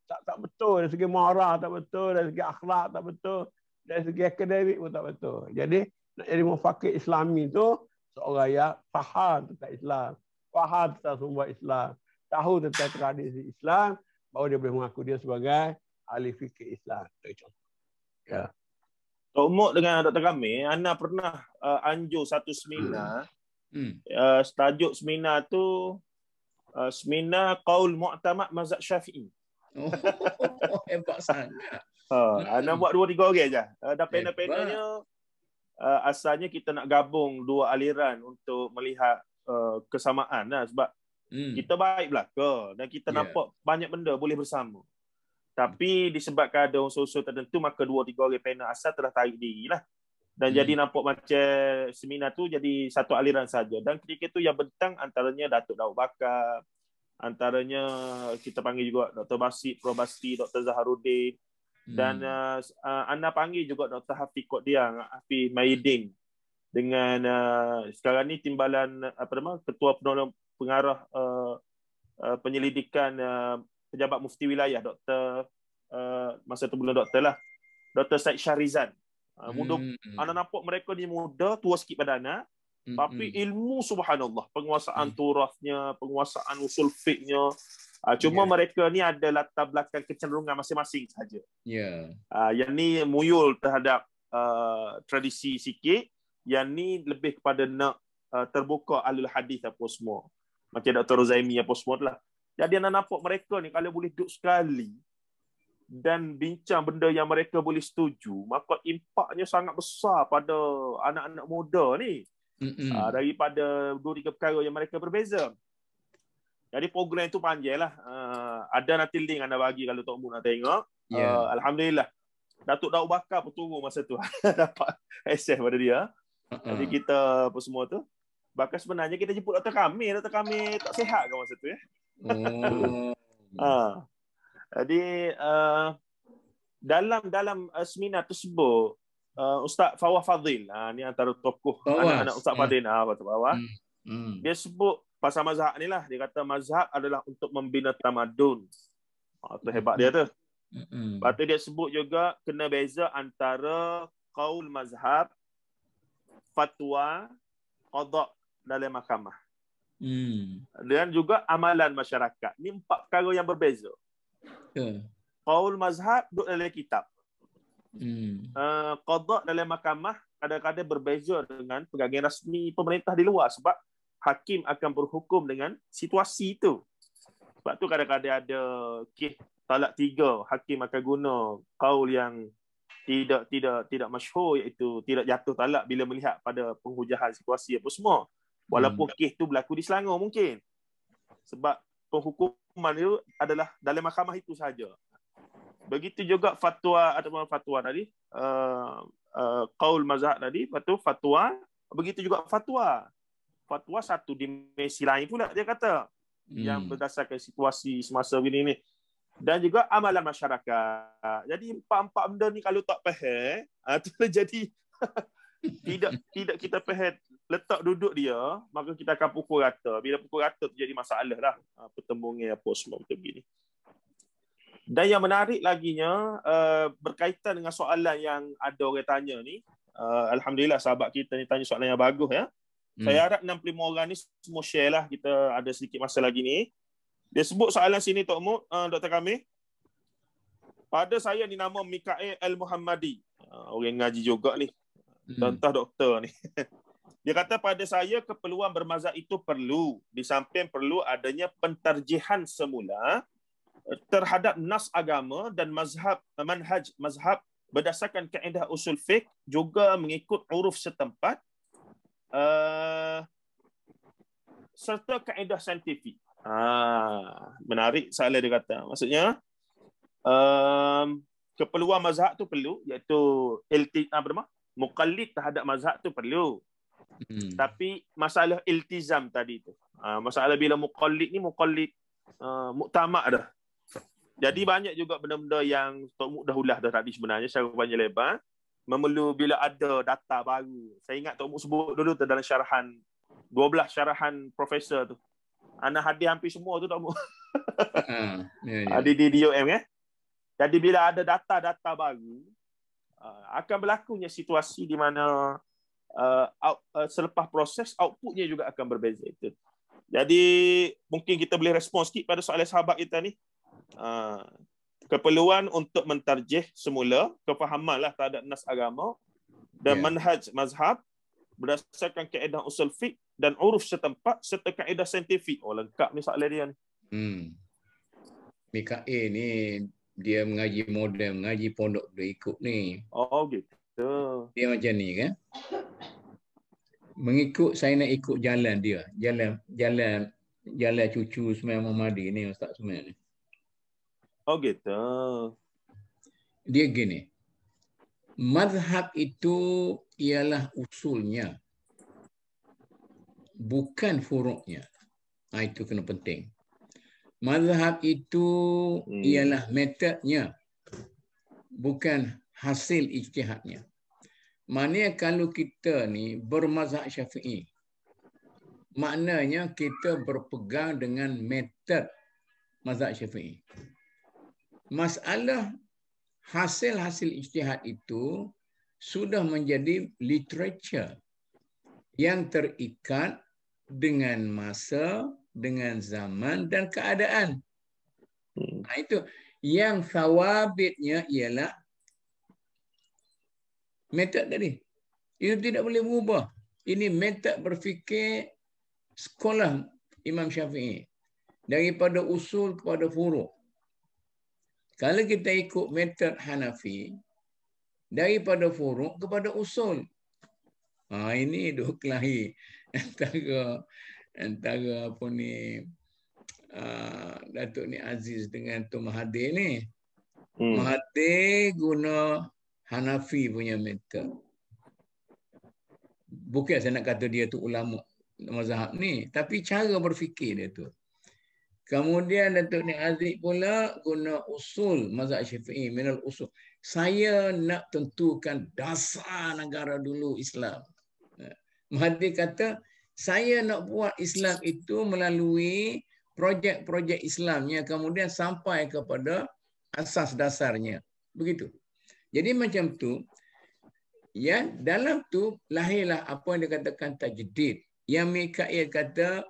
Tak betul. Dari segi moral tak betul. Dari segi akhlak tak betul. Dari segi akademik pun tak betul. Jadi, nak jadi mufakir Islami tu, seorang yang faham tentang Islam. Faham tentang sumber Islam. Tahu tentang tradisi Islam. Baru dia boleh mengaku dia sebagai ahli fikir Islam. Ya. Tok Mok dengan Dr. Kamil, Ana pernah anjur satu seminar. Tajuk seminar tu seminar Qaul Mu'tamad Mazhab Syafi'i. Hebat sangat. Ana buat 2-3 orang je. Dan panel-panelnya asalnya kita nak gabung dua aliran untuk melihat kesamaan lah. Sebab kita baik belaka dan kita nampak banyak benda boleh bersama. Tapi disebabkan ada unsur-unsur tertentu, maka 2-3 orang panel asal telah tarik diri lah. Dan jadi nampak macam seminar tu jadi satu aliran saja. Dan ketika itu yang bentang antaranya Datuk Daud Bakar, antaranya kita panggil juga Dr. Basit, Prof. Basti, Dr. Zaharuddin. Dan Ana panggil juga Dr. Hafiz Qodiang, Hafiz Maidin. Dengan sekarang ni timbalan Ketua Pengarah Penyelidikan Pejabat Mufti Wilayah, Dr. Masa tu bulan doktor lah, Dr. Syed Syahrizan. Ana nampak mereka ni muda, tua sikit pada Ana, tapi ilmu subhanallah, penguasaan turafnya, penguasaan usul fiqhnya. Cuma mereka ni ada latar belakang kecenderungan masing-masing saja. Yang ni muyul terhadap tradisi sikit, yang ni lebih kepada nak terbuka alul hadis apa semua. Macam Dr. Rozaimi apa semua lah. Jadi anda nampak mereka ni kalau boleh duduk sekali dan bincang benda yang mereka boleh setuju, maka impaknya sangat besar pada anak-anak muda ni. Daripada 2-3 perkara yang mereka berbeza. Jadi program itu panjang lah. Ada nanti link anda bagi kalau Tok Mu nak tengok. Alhamdulillah. Datuk Daud Bakar pun turun masa tu. Dapat access pada dia. Jadi kita apa semua tu. Bahkan sebenarnya kita jemput Dr. Kamil. Dr. Kamil tak sihat ke masa tu ya. Jadi dalam seminar tersebut Ustaz Fawah Fadil, ni antara tokoh anak-anak Ustaz Fadil kat bawah. Dia sebut pasal mazhab ni lah. Dia kata mazhab adalah untuk membina tamadun. Itu hebat dia tu. Lepas tu dia sebut juga kena beza antara qaul mazhab, fatwa, qada dalam mahkamah. Dan juga amalan masyarakat. Ni 4 perkara yang berbeza. Qaul mazhab duduk dalam kitab. Qada dalam mahkamah kadang-kadang berbeza dengan pergantian rasmi pemerintah di luar sebab hakim akan berhukum dengan situasi itu. Sebab tu kadang-kadang ada kes talak 3, hakim akan guna qaul yang tidak masyhur, iaitu tidak jatuh talak bila melihat pada penghujahan situasi apa semua. Walaupun kes tu berlaku di Selangor mungkin. Sebab penghukuman itu adalah dalam mahkamah itu sahaja. Begitu juga fatwa ataupun fatwa tadi, qaul mazhab tadi, lepas tu fatwa, begitu juga fatwa. Fatwa satu dimensi lain pula dia kata. Yang berdasarkan situasi semasa ini ni. Dan juga amalan masyarakat. Jadi 4 benda ni kalau tak faham, tu jadi tidak kita faham letak duduk dia, maka kita akan pukul rata. Bila pukul rata tu jadi masalah lah. Pertembungan apa semua macam begini. Dan yang menarik laginya, berkaitan dengan soalan yang ada orang tanya ni, alhamdulillah sahabat kita ni tanya soalan yang bagus ya. Saya harap 65 orang ni semua share lah. Kita ada sedikit masa lagi ni. Dia sebut soalan sini Tok Mu, Dr. Kamil. Pada saya ni nama Mikael Al-Muhammadi. Orang ngaji juga ni. Contoh doktor ni. Dia kata pada saya keperluan bermazhab itu perlu. Di samping perlu adanya pentarjihan semula terhadap nas agama dan manhaj mazhab berdasarkan kaedah usul fiqh, juga mengikut uruf setempat, serta kaedah saintifik. Menarik soalan dia kata. Maksudnya keperluan mazhab tu perlu, iaitu muqallid terhadap mazhab tu perlu. Tapi masalah iltizam tadi tu. Masalah bila muqallid ni muktamad dah. Jadi banyak juga benda-benda yang Tok Mu dah ulas dah tadi sebenarnya secara panjang lebar. Memerlu bila ada data baru. Saya ingat Tok Mu sebut dulu tu dalam syarahan 12 syarahan profesor tu. Ana hadis hampir semua tu Tok Mu. Di DOM ya. Jadi bila ada data-data baru, akan berlakunya situasi di mana selepas proses outputnya juga akan berbeza itu. Jadi mungkin kita boleh respon sikit pada soalan sahabat kita ni. Keperluan untuk mentarjih semula kefahamanlah terhadap nas agama dan manhaj mazhab berdasarkan kaedah usul fiqh dan uruf setempat serta kaedah saintifik. Lengkap ni soalan dia ni. Mikael ni dia mengaji modern, mengaji pondok dia ikut ni. Gitu. Dia macam ni kan. Mengikut, saya nak ikut jalan dia. Jalan cucu Ismail Muhammadi ni, Ustaz Ismail ni. Gitu. Dia gini. Mazhab itu ialah usulnya. Bukan furuknya. Itu kena penting. Mazhab itu ialah metodnya. Bukan hasil ijtihadnya. Maknanya kalau kita ni bermazhab Syafi'i, maknanya kita berpegang dengan metod mazhab Syafi'i. Masalah hasil-hasil ijtihad itu sudah menjadi literature yang terikat dengan masa, dengan zaman dan keadaan. Itu yang thawabitnya ialah metod tadi. Itu tidak boleh berubah. Ini metod berfikir sekolah Imam Syafi'i. Daripada usul kepada furu'. Kalau kita ikut metod Hanafi, daripada furu' kepada usul. Ini dua kelahi antara apa ni, Datuk ni Aziz dengan Tun Mahathir ni. Mahathir guna Hanafi punya metode. Bukan saya nak kata dia tu ulama mazhab ni, tapi cara berfikir dia tu. Kemudian Datuk ni Aziz pula guna usul mazhab Syafi'i, minal usul. Saya nak tentukan dasar negara dulu Islam. Mahathir kata, saya nak buat Islam itu melalui projek-projek Islamnya, kemudian sampai kepada asas dasarnya. Begitu. Jadi macam tu, ya, dalam tu lahirlah apa yang dikatakan tajdid. Yang Mikail kata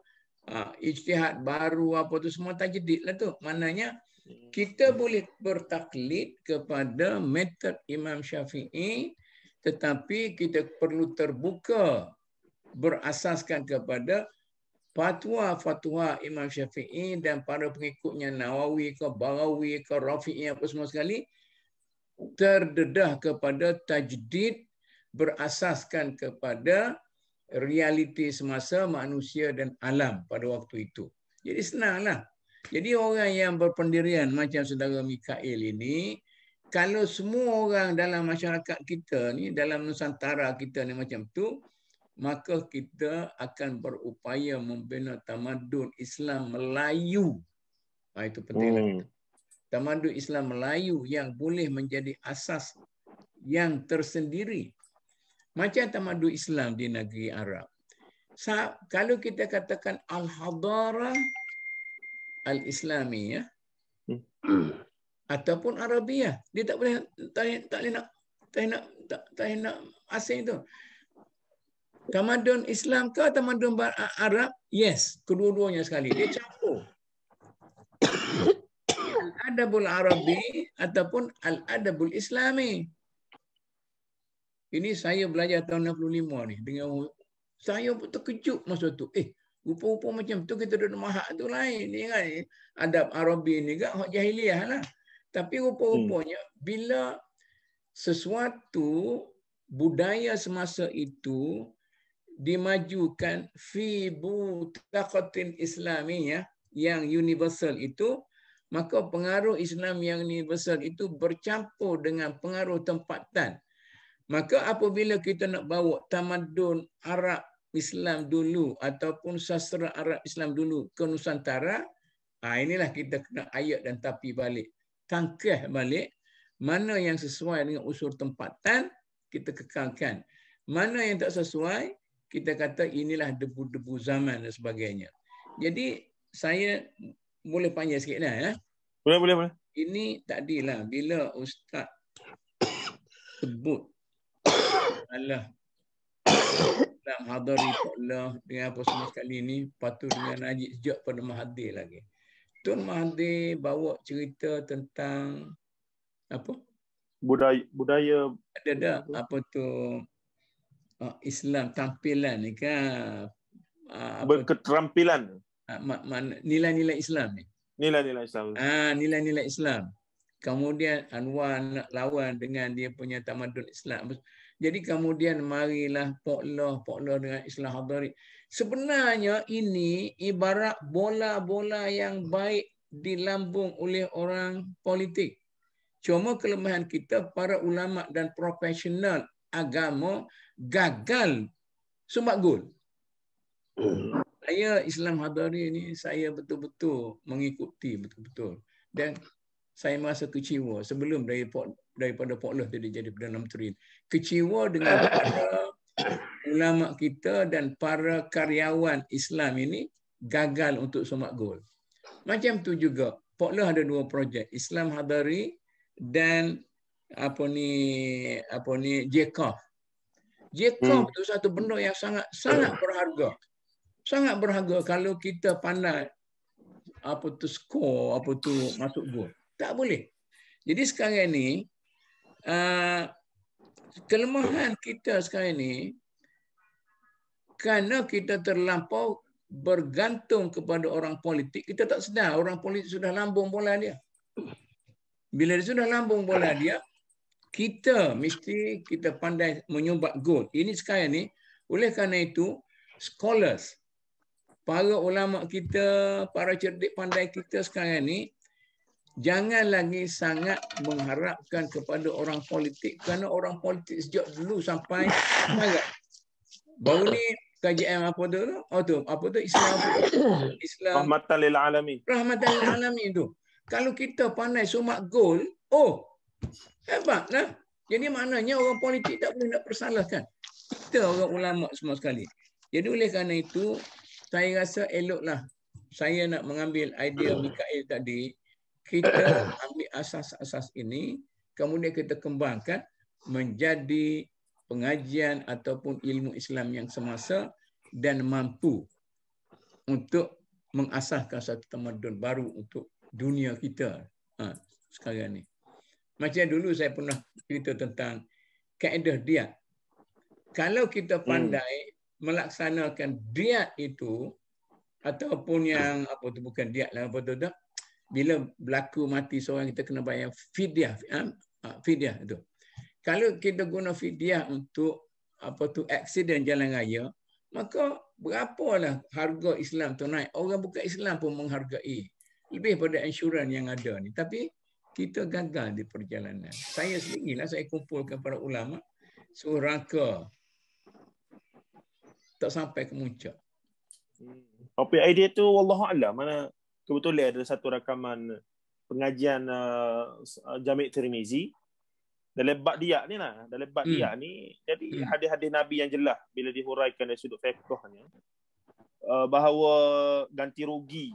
ijtihad baru apa tu semua tajdid lah tu. Maknanya kita boleh bertaklid kepada metod Imam Syafi'i, tetapi kita perlu terbuka berasaskan kepada fatwa-fatwa Imam Syafi'i dan para pengikutnya Nawawi ke Baghawi ke Rafi'i apa semua sekali terdedah kepada tajdid berasaskan kepada realiti semasa manusia dan alam pada waktu itu. Jadi senanglah. Jadi orang yang berpendirian macam saudara Mikail ini, kalau semua orang dalam masyarakat kita ni, dalam Nusantara kita ni macam tu, maka kita akan berupaya membina tamadun Islam Melayu. Itu pentinglah. Tamadun Islam Melayu yang boleh menjadi asas yang tersendiri. Macam tamadun Islam di negeri Arab. Kalau kita katakan Al-Hadarah Al-Islamiyah ataupun Arabiah, dia tak boleh nak asing tu. Tamadun Islam ke tamadun Arab? Yes, kedua-duanya sekali. Dia campur. Al-Adabul Arabi ataupun Al-Adabul Islami. Ini saya belajar tahun 65 ni. Dengan saya pun terkejut masa tu. Rupa-rupa macam tu kita duduk mahak tu lain. Ni kan adab Arabi ni kan hak jahiliah lah. Tapi rupa-rupanya bila sesuatu budaya semasa itu dimajukan fi butaqatin islamiyah yang universal itu, maka pengaruh Islam yang universal itu bercampur dengan pengaruh tempatan. Maka apabila kita nak bawa tamadun Arab Islam dulu ataupun sastra Arab Islam dulu ke Nusantara, inilah kita kena ayat dan tapi balik. Tangkah balik mana yang sesuai dengan usul tempatan, kita kekalkan. Mana yang tak sesuai, kita kata inilah debu-debu zaman dan sebagainya. Jadi saya boleh panjang sikit dah ya. Boleh. Ini tadilah bila Ustaz sebut Allah dalam hadari Allah dengan apa semua sekali ni patut dengan najib sejak pada Mahathir lagi. Tun Mahathir bawa cerita tentang apa? Budaya ada apa tu Islam tampilan ni kan berketerampilan. Nilai-nilai Islam ni. Nilai-nilai Islam. Nilai-nilai Islam. Kemudian Anwar nak lawan dengan dia punya tamadun Islam. Jadi kemudian marilah poklah dengan Islam Hadari. Sebenarnya ini ibarat bola-bola yang baik dilambung oleh orang politik. Cuma kelemahan kita para ulama dan profesional agama gagal sumbat gol. Saya Islam Hadari ini saya betul-betul mengikuti betul-betul. Dan saya merasa kecewa sebelum daripada Poklah tadi jadi Perdana Menteri. Kecewa dengan para ulama kita dan para karyawan Islam ini gagal untuk sumbat gol. Macam tu juga Poklah ada dua projek, Islam Hadari dan JCOF. JCOF itu satu benda yang sangat berharga. Sangat berharga kalau kita pandai skor masuk gol. Tak boleh. Jadi sekarang ni kelemahan kita sekarang ni kerana kita terlampau bergantung kepada orang politik, kita tak sedar orang politik sudah lambung bola dia. Bila dia sudah lambung bola dia, kita mesti pandai menyumbat gol. Ini sekarang ni oleh kerana itu scholars para ulama kita, para cerdik pandai kita sekarang ni, jangan lagi sangat mengharapkan kepada orang politik, kerana orang politik sejak dulu sampai sekarang. Baru ni kajian apa tu? Oh tu, apa tu? Islam. Rahmatan lil alamin. Rahmatan lil alamin tu. Kalau kita pandai sumak gol, oh, hebatlah. Jadi maknanya orang politik tak boleh nak persalahkan. Kita orang ulama semua sekali. Jadi oleh kerana itu, saya rasa eloklah saya nak mengambil idea Mikael tadi, kita ambil asas-asas ini, kemudian kita kembangkan menjadi pengajian ataupun ilmu Islam yang semasa dan mampu untuk mengasahkan satu tamadun baru untuk dunia kita sekarang ni. Macam dulu saya pernah cerita tentang kaedah diat. Kalau kita pandai melaksanakan diat itu, ataupun yang apa tu, bukan diat lah, apa tu dah, bila berlaku mati seorang kita kena bayar fidyah, fidyah itu. Kalau kita guna fidyah untuk apa tu aksiden jalan raya, maka berapalah harga Islam tu naik. Orang bukan Islam pun menghargai lebih pada insurans yang ada ni. Tapi kita gagal di perjalanan. Saya sendirilah, saya kumpulkan para ulama, suruh rangka tak sampai ke muncak. Tapi idea tu wallahualam, mana kebetulan ada satu rakaman pengajian Jami' Tirmizi dalam bab dia ni lah, dalam bab dia ni, jadi hadis-hadis Nabi yang jelas bila dihuraikan dari sudut fiqhnya, bahawa ganti rugi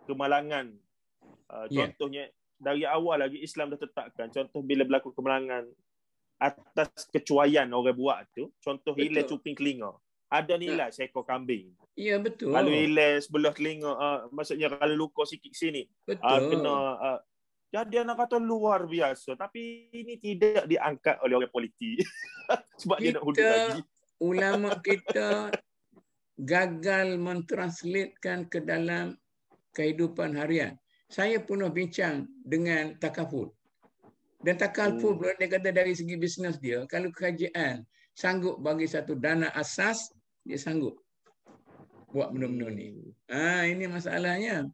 kemalangan, contohnya dari awal lagi Islam dah tetapkan, contoh bila berlaku kemalangan atas kecuaian orang buat tu, contoh hilang cuping telinga, ada nilai seekor kambing. Ya, betul. Kalau hilang sebelah telinga, maksudnya kalau luka sikit sini, kena. Jadi anak kata luar biasa. Tapi ini tidak diangkat oleh orang politik. Sebab dia nak hudu lagi. Ulama kita gagal mentranslatekan ke dalam kehidupan harian. Saya pernah bincang dengan Takaful. Dan Takaful pula dia kata dari segi bisnes dia, kalau kerajaan sanggup bagi satu dana asas, dia sanggup buat benda-benda ni. Ini masalahnya.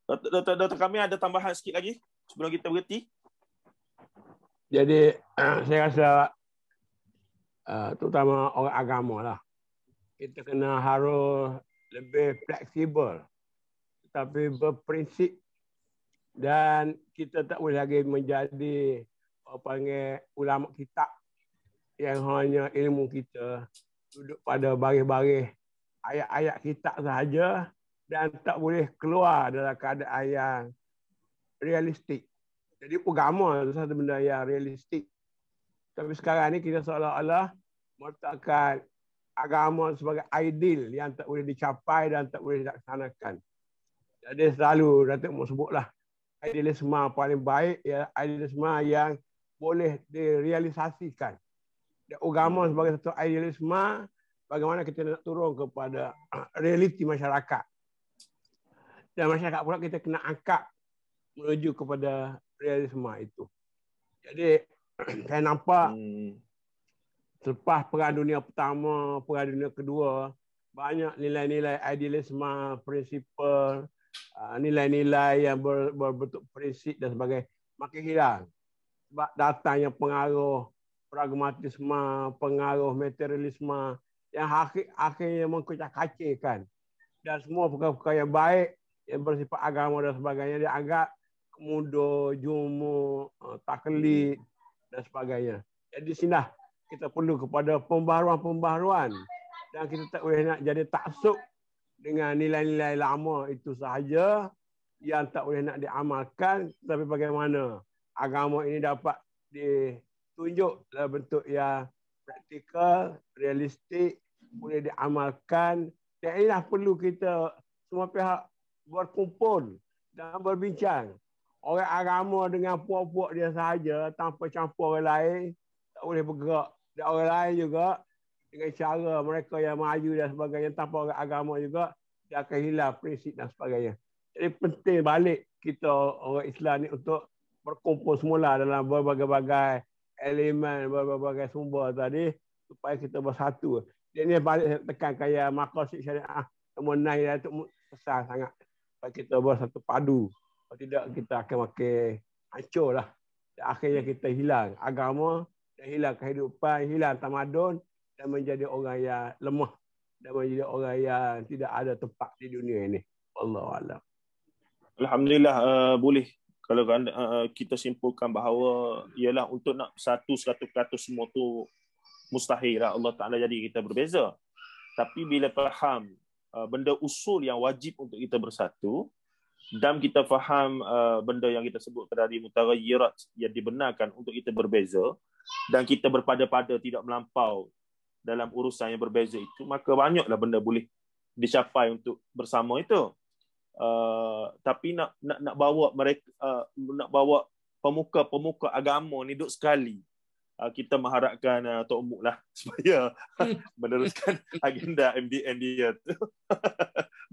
Doktor kami ada tambahan sikit lagi sebelum kita berhenti. Jadi saya rasa terutama orang agama lah, kita kena harus lebih fleksibel tapi berprinsip, dan kita tak boleh lagi menjadi apa panggil ulama kitab yang hanya ilmu kita duduk pada baris-baris ayat-ayat kitab sahaja dan tak boleh keluar dalam keadaan yang realistik. Jadi agama itu satu benda yang realistik. Tapi sekarang ni kita seolah-olah meletakkan agama sebagai ideal yang tak boleh dicapai dan tak boleh dilaksanakan. Jadi selalu Datuk mau sebutlah, idealisme paling baik ya idealisme yang boleh direalisasikan. Dan agama sebagai satu idealisme, bagaimana kita nak turun kepada realiti masyarakat. Dan masyarakat pula kita kena angkat menuju kepada realisme itu. Jadi saya nampak selepas Perang Dunia Pertama, Perang Dunia Kedua, banyak nilai-nilai idealisme, prinsipal, nilai-nilai yang berbentuk prinsip dan sebagainya makin hilang. Sebab datangnya pengaruh pragmatisme, pengaruh materialisme yang akhirnya mengkucak-kacirkan. Dan semua perkara-perkara yang baik yang bersifat agama dan sebagainya dianggap kemundur, jumur, taklid dan sebagainya. Jadi sinilah kita perlu kepada pembaharuan-pembaharuan dan kita tak boleh nak jadi taksub dengan nilai-nilai lama itu sahaja yang tak boleh nak diamalkan, tapi bagaimana agama ini dapat ditunjuk dalam bentuk yang praktikal, realistik, boleh diamalkan. Dan inilah perlu kita semua pihak berkumpul dan berbincang. Orang agama dengan puak-puak dia sahaja tanpa campur orang lain tak boleh bergerak. Dan orang lain juga dengan cara mereka yang maju dan sebagainya tanpa orang agama juga dia akan hilang prinsip dan sebagainya. Jadi penting balik kita orang Islam ni untuk berkumpul semula dalam berbagai-bagai elemen, berbagai-bagai sumber tadi supaya kita bersatu. Dia ni balik tekan kaya maqasid syariah nombor 9 dah tu besar sangat. Kalau kita buat satu padu. Kalau tidak kita akan makin hancur lah. Dan akhirnya kita hilang agama, dan hilang kehidupan, hilang tamadun dan menjadi orang yang lemah dan menjadi orang yang tidak ada tempat di dunia ini. Wallahu a'lam. Alhamdulillah, boleh kalau kita simpulkan bahawa ialah untuk nak satu 100% semua tu mustahil lah. Allah Ta'ala jadi kita berbeza. Tapi bila faham benda usul yang wajib untuk kita bersatu, dan kita faham benda yang kita sebut tadi mutaghayyirat yang dibenarkan untuk kita berbeza, dan kita berpada-pada tidak melampau dalam urusan yang berbeza itu, maka banyaklah benda boleh dicapai untuk bersama itu. Tapi nak bawa mereka, nak bawa pemuka-pemuka agama ni duduk sekali, kita mengharapkan Tok Muk lah supaya meneruskan agenda MDN dia tu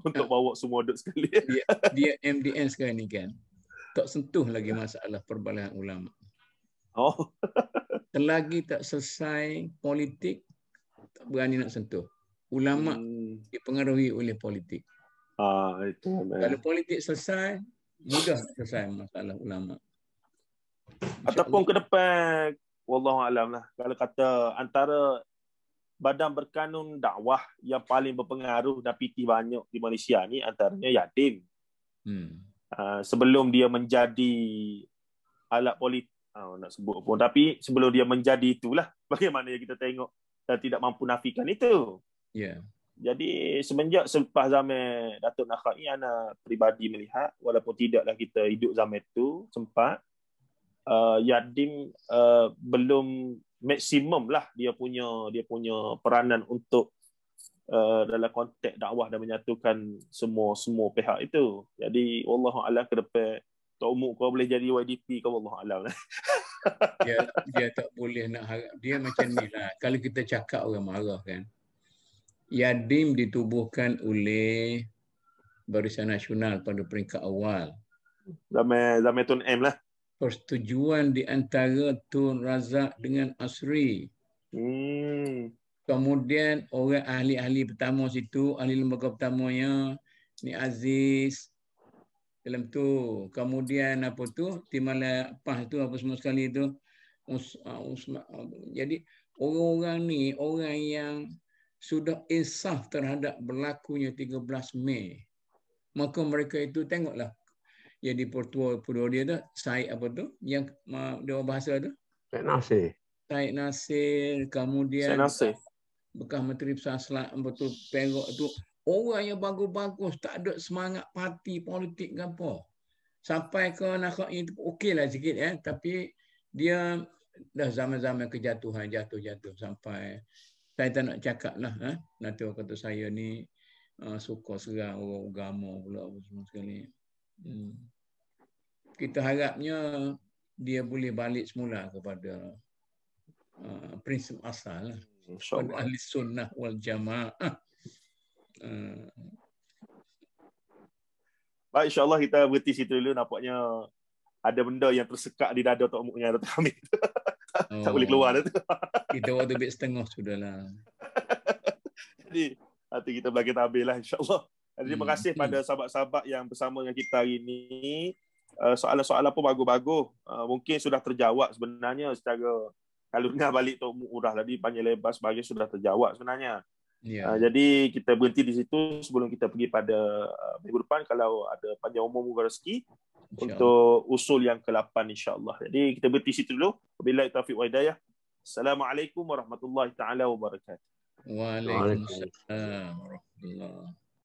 untuk bawa semua duduk sekali. Dia MDN sekarang ni kan tak sentuh lagi masalah perbalahan ulama. Oh. Selagi tak selesai politik, tak berani nak sentuh. Ulama dipengaruhi oleh politik. Itu. Kalau politik selesai, mudah selesai masalah ulama. Ataupun ke depan, wallahu alam lah. Kalau kata antara badan berkanun dakwah yang paling berpengaruh dan pitih banyak di Malaysia ni antaranya Yadim. Sebelum dia menjadi alat politik, nak sebut pun, tapi sebelum dia menjadi itulah bagaimana yang kita tengok dan tidak mampu nafikan itu. Ya. Jadi semenjak selepas zaman Datuk Nakhai, ana peribadi melihat walaupun tidaklah kita hidup zaman itu sempat, Yadim belum maksimum lah dia punya peranan untuk dalam konteks dakwah dan menyatukan semua pihak itu. Jadi wallahu a'lam ke depan Tok Muk kau boleh jadi YDP kau, wallahu a'lam lah. Dia tak boleh nak harap. Dia macam ni lah. Kalau kita cakap orang marah kan. Yadim ditubuhkan oleh Barisan Nasional pada peringkat awal. Zaman Tun M lah. Persetujuan di antara Tun Razak dengan Asri. Kemudian orang ahli-ahli pertama situ, ahli lembaga pertamanya, ni Aziz dalam tu. Kemudian apa tu, Timala Pah tu, apa semua sekali tu. Jadi orang-orang ni, orang yang sudah insaf terhadap berlakunya 13 Mei. Maka mereka itu tengoklah. Jadi pertua dia tu, Said apa tu? Yang dia bahasa tu? Said Nasir. Said Nasir, kemudian Said Nasir. bekas Menteri Besar betul Perak tu. Orang yang bagus-bagus, tak ada semangat parti politik ke apa. Sampai ke Nakhai itu okeylah sikit tapi dia dah zaman-zaman kejatuhan, jatuh sampai saya tak nak cakap lah. Nanti orang kata saya ni suka serang orang agama pula semua sekali. Kita harapnya dia boleh balik semula kepada prinsip asal lah. Pada ahli sunnah wal jamaah. Baik, insyaAllah kita berhenti situ dulu. Nampaknya ada benda yang tersekat di dada Tok Muknya Datuk Hamid. Tak boleh keluar dah tu. Kita waktu lebih setengah sudahlah. Jadi nanti kita bagi tabir lah, insyaAllah. Terima kasih pada sahabat-sahabat yang bersama dengan kita hari ini. Soalan-soalan pun bagus-bagus. Mungkin sudah terjawab sebenarnya secara, kalau dengar balik Tok Muk Urah tadi panjang lebar sebagai sudah terjawab sebenarnya. Jadi kita berhenti di situ sebelum kita pergi pada minggu depan kalau ada panjang umur moga rezeki untuk usul yang ke-8 insya-Allah. Jadi kita berhenti situ dulu. Wabillahi taufiq wa hidayah. Assalamualaikum warahmatullahi taala wabarakatuh. Waalaikumsalam warahmatullahi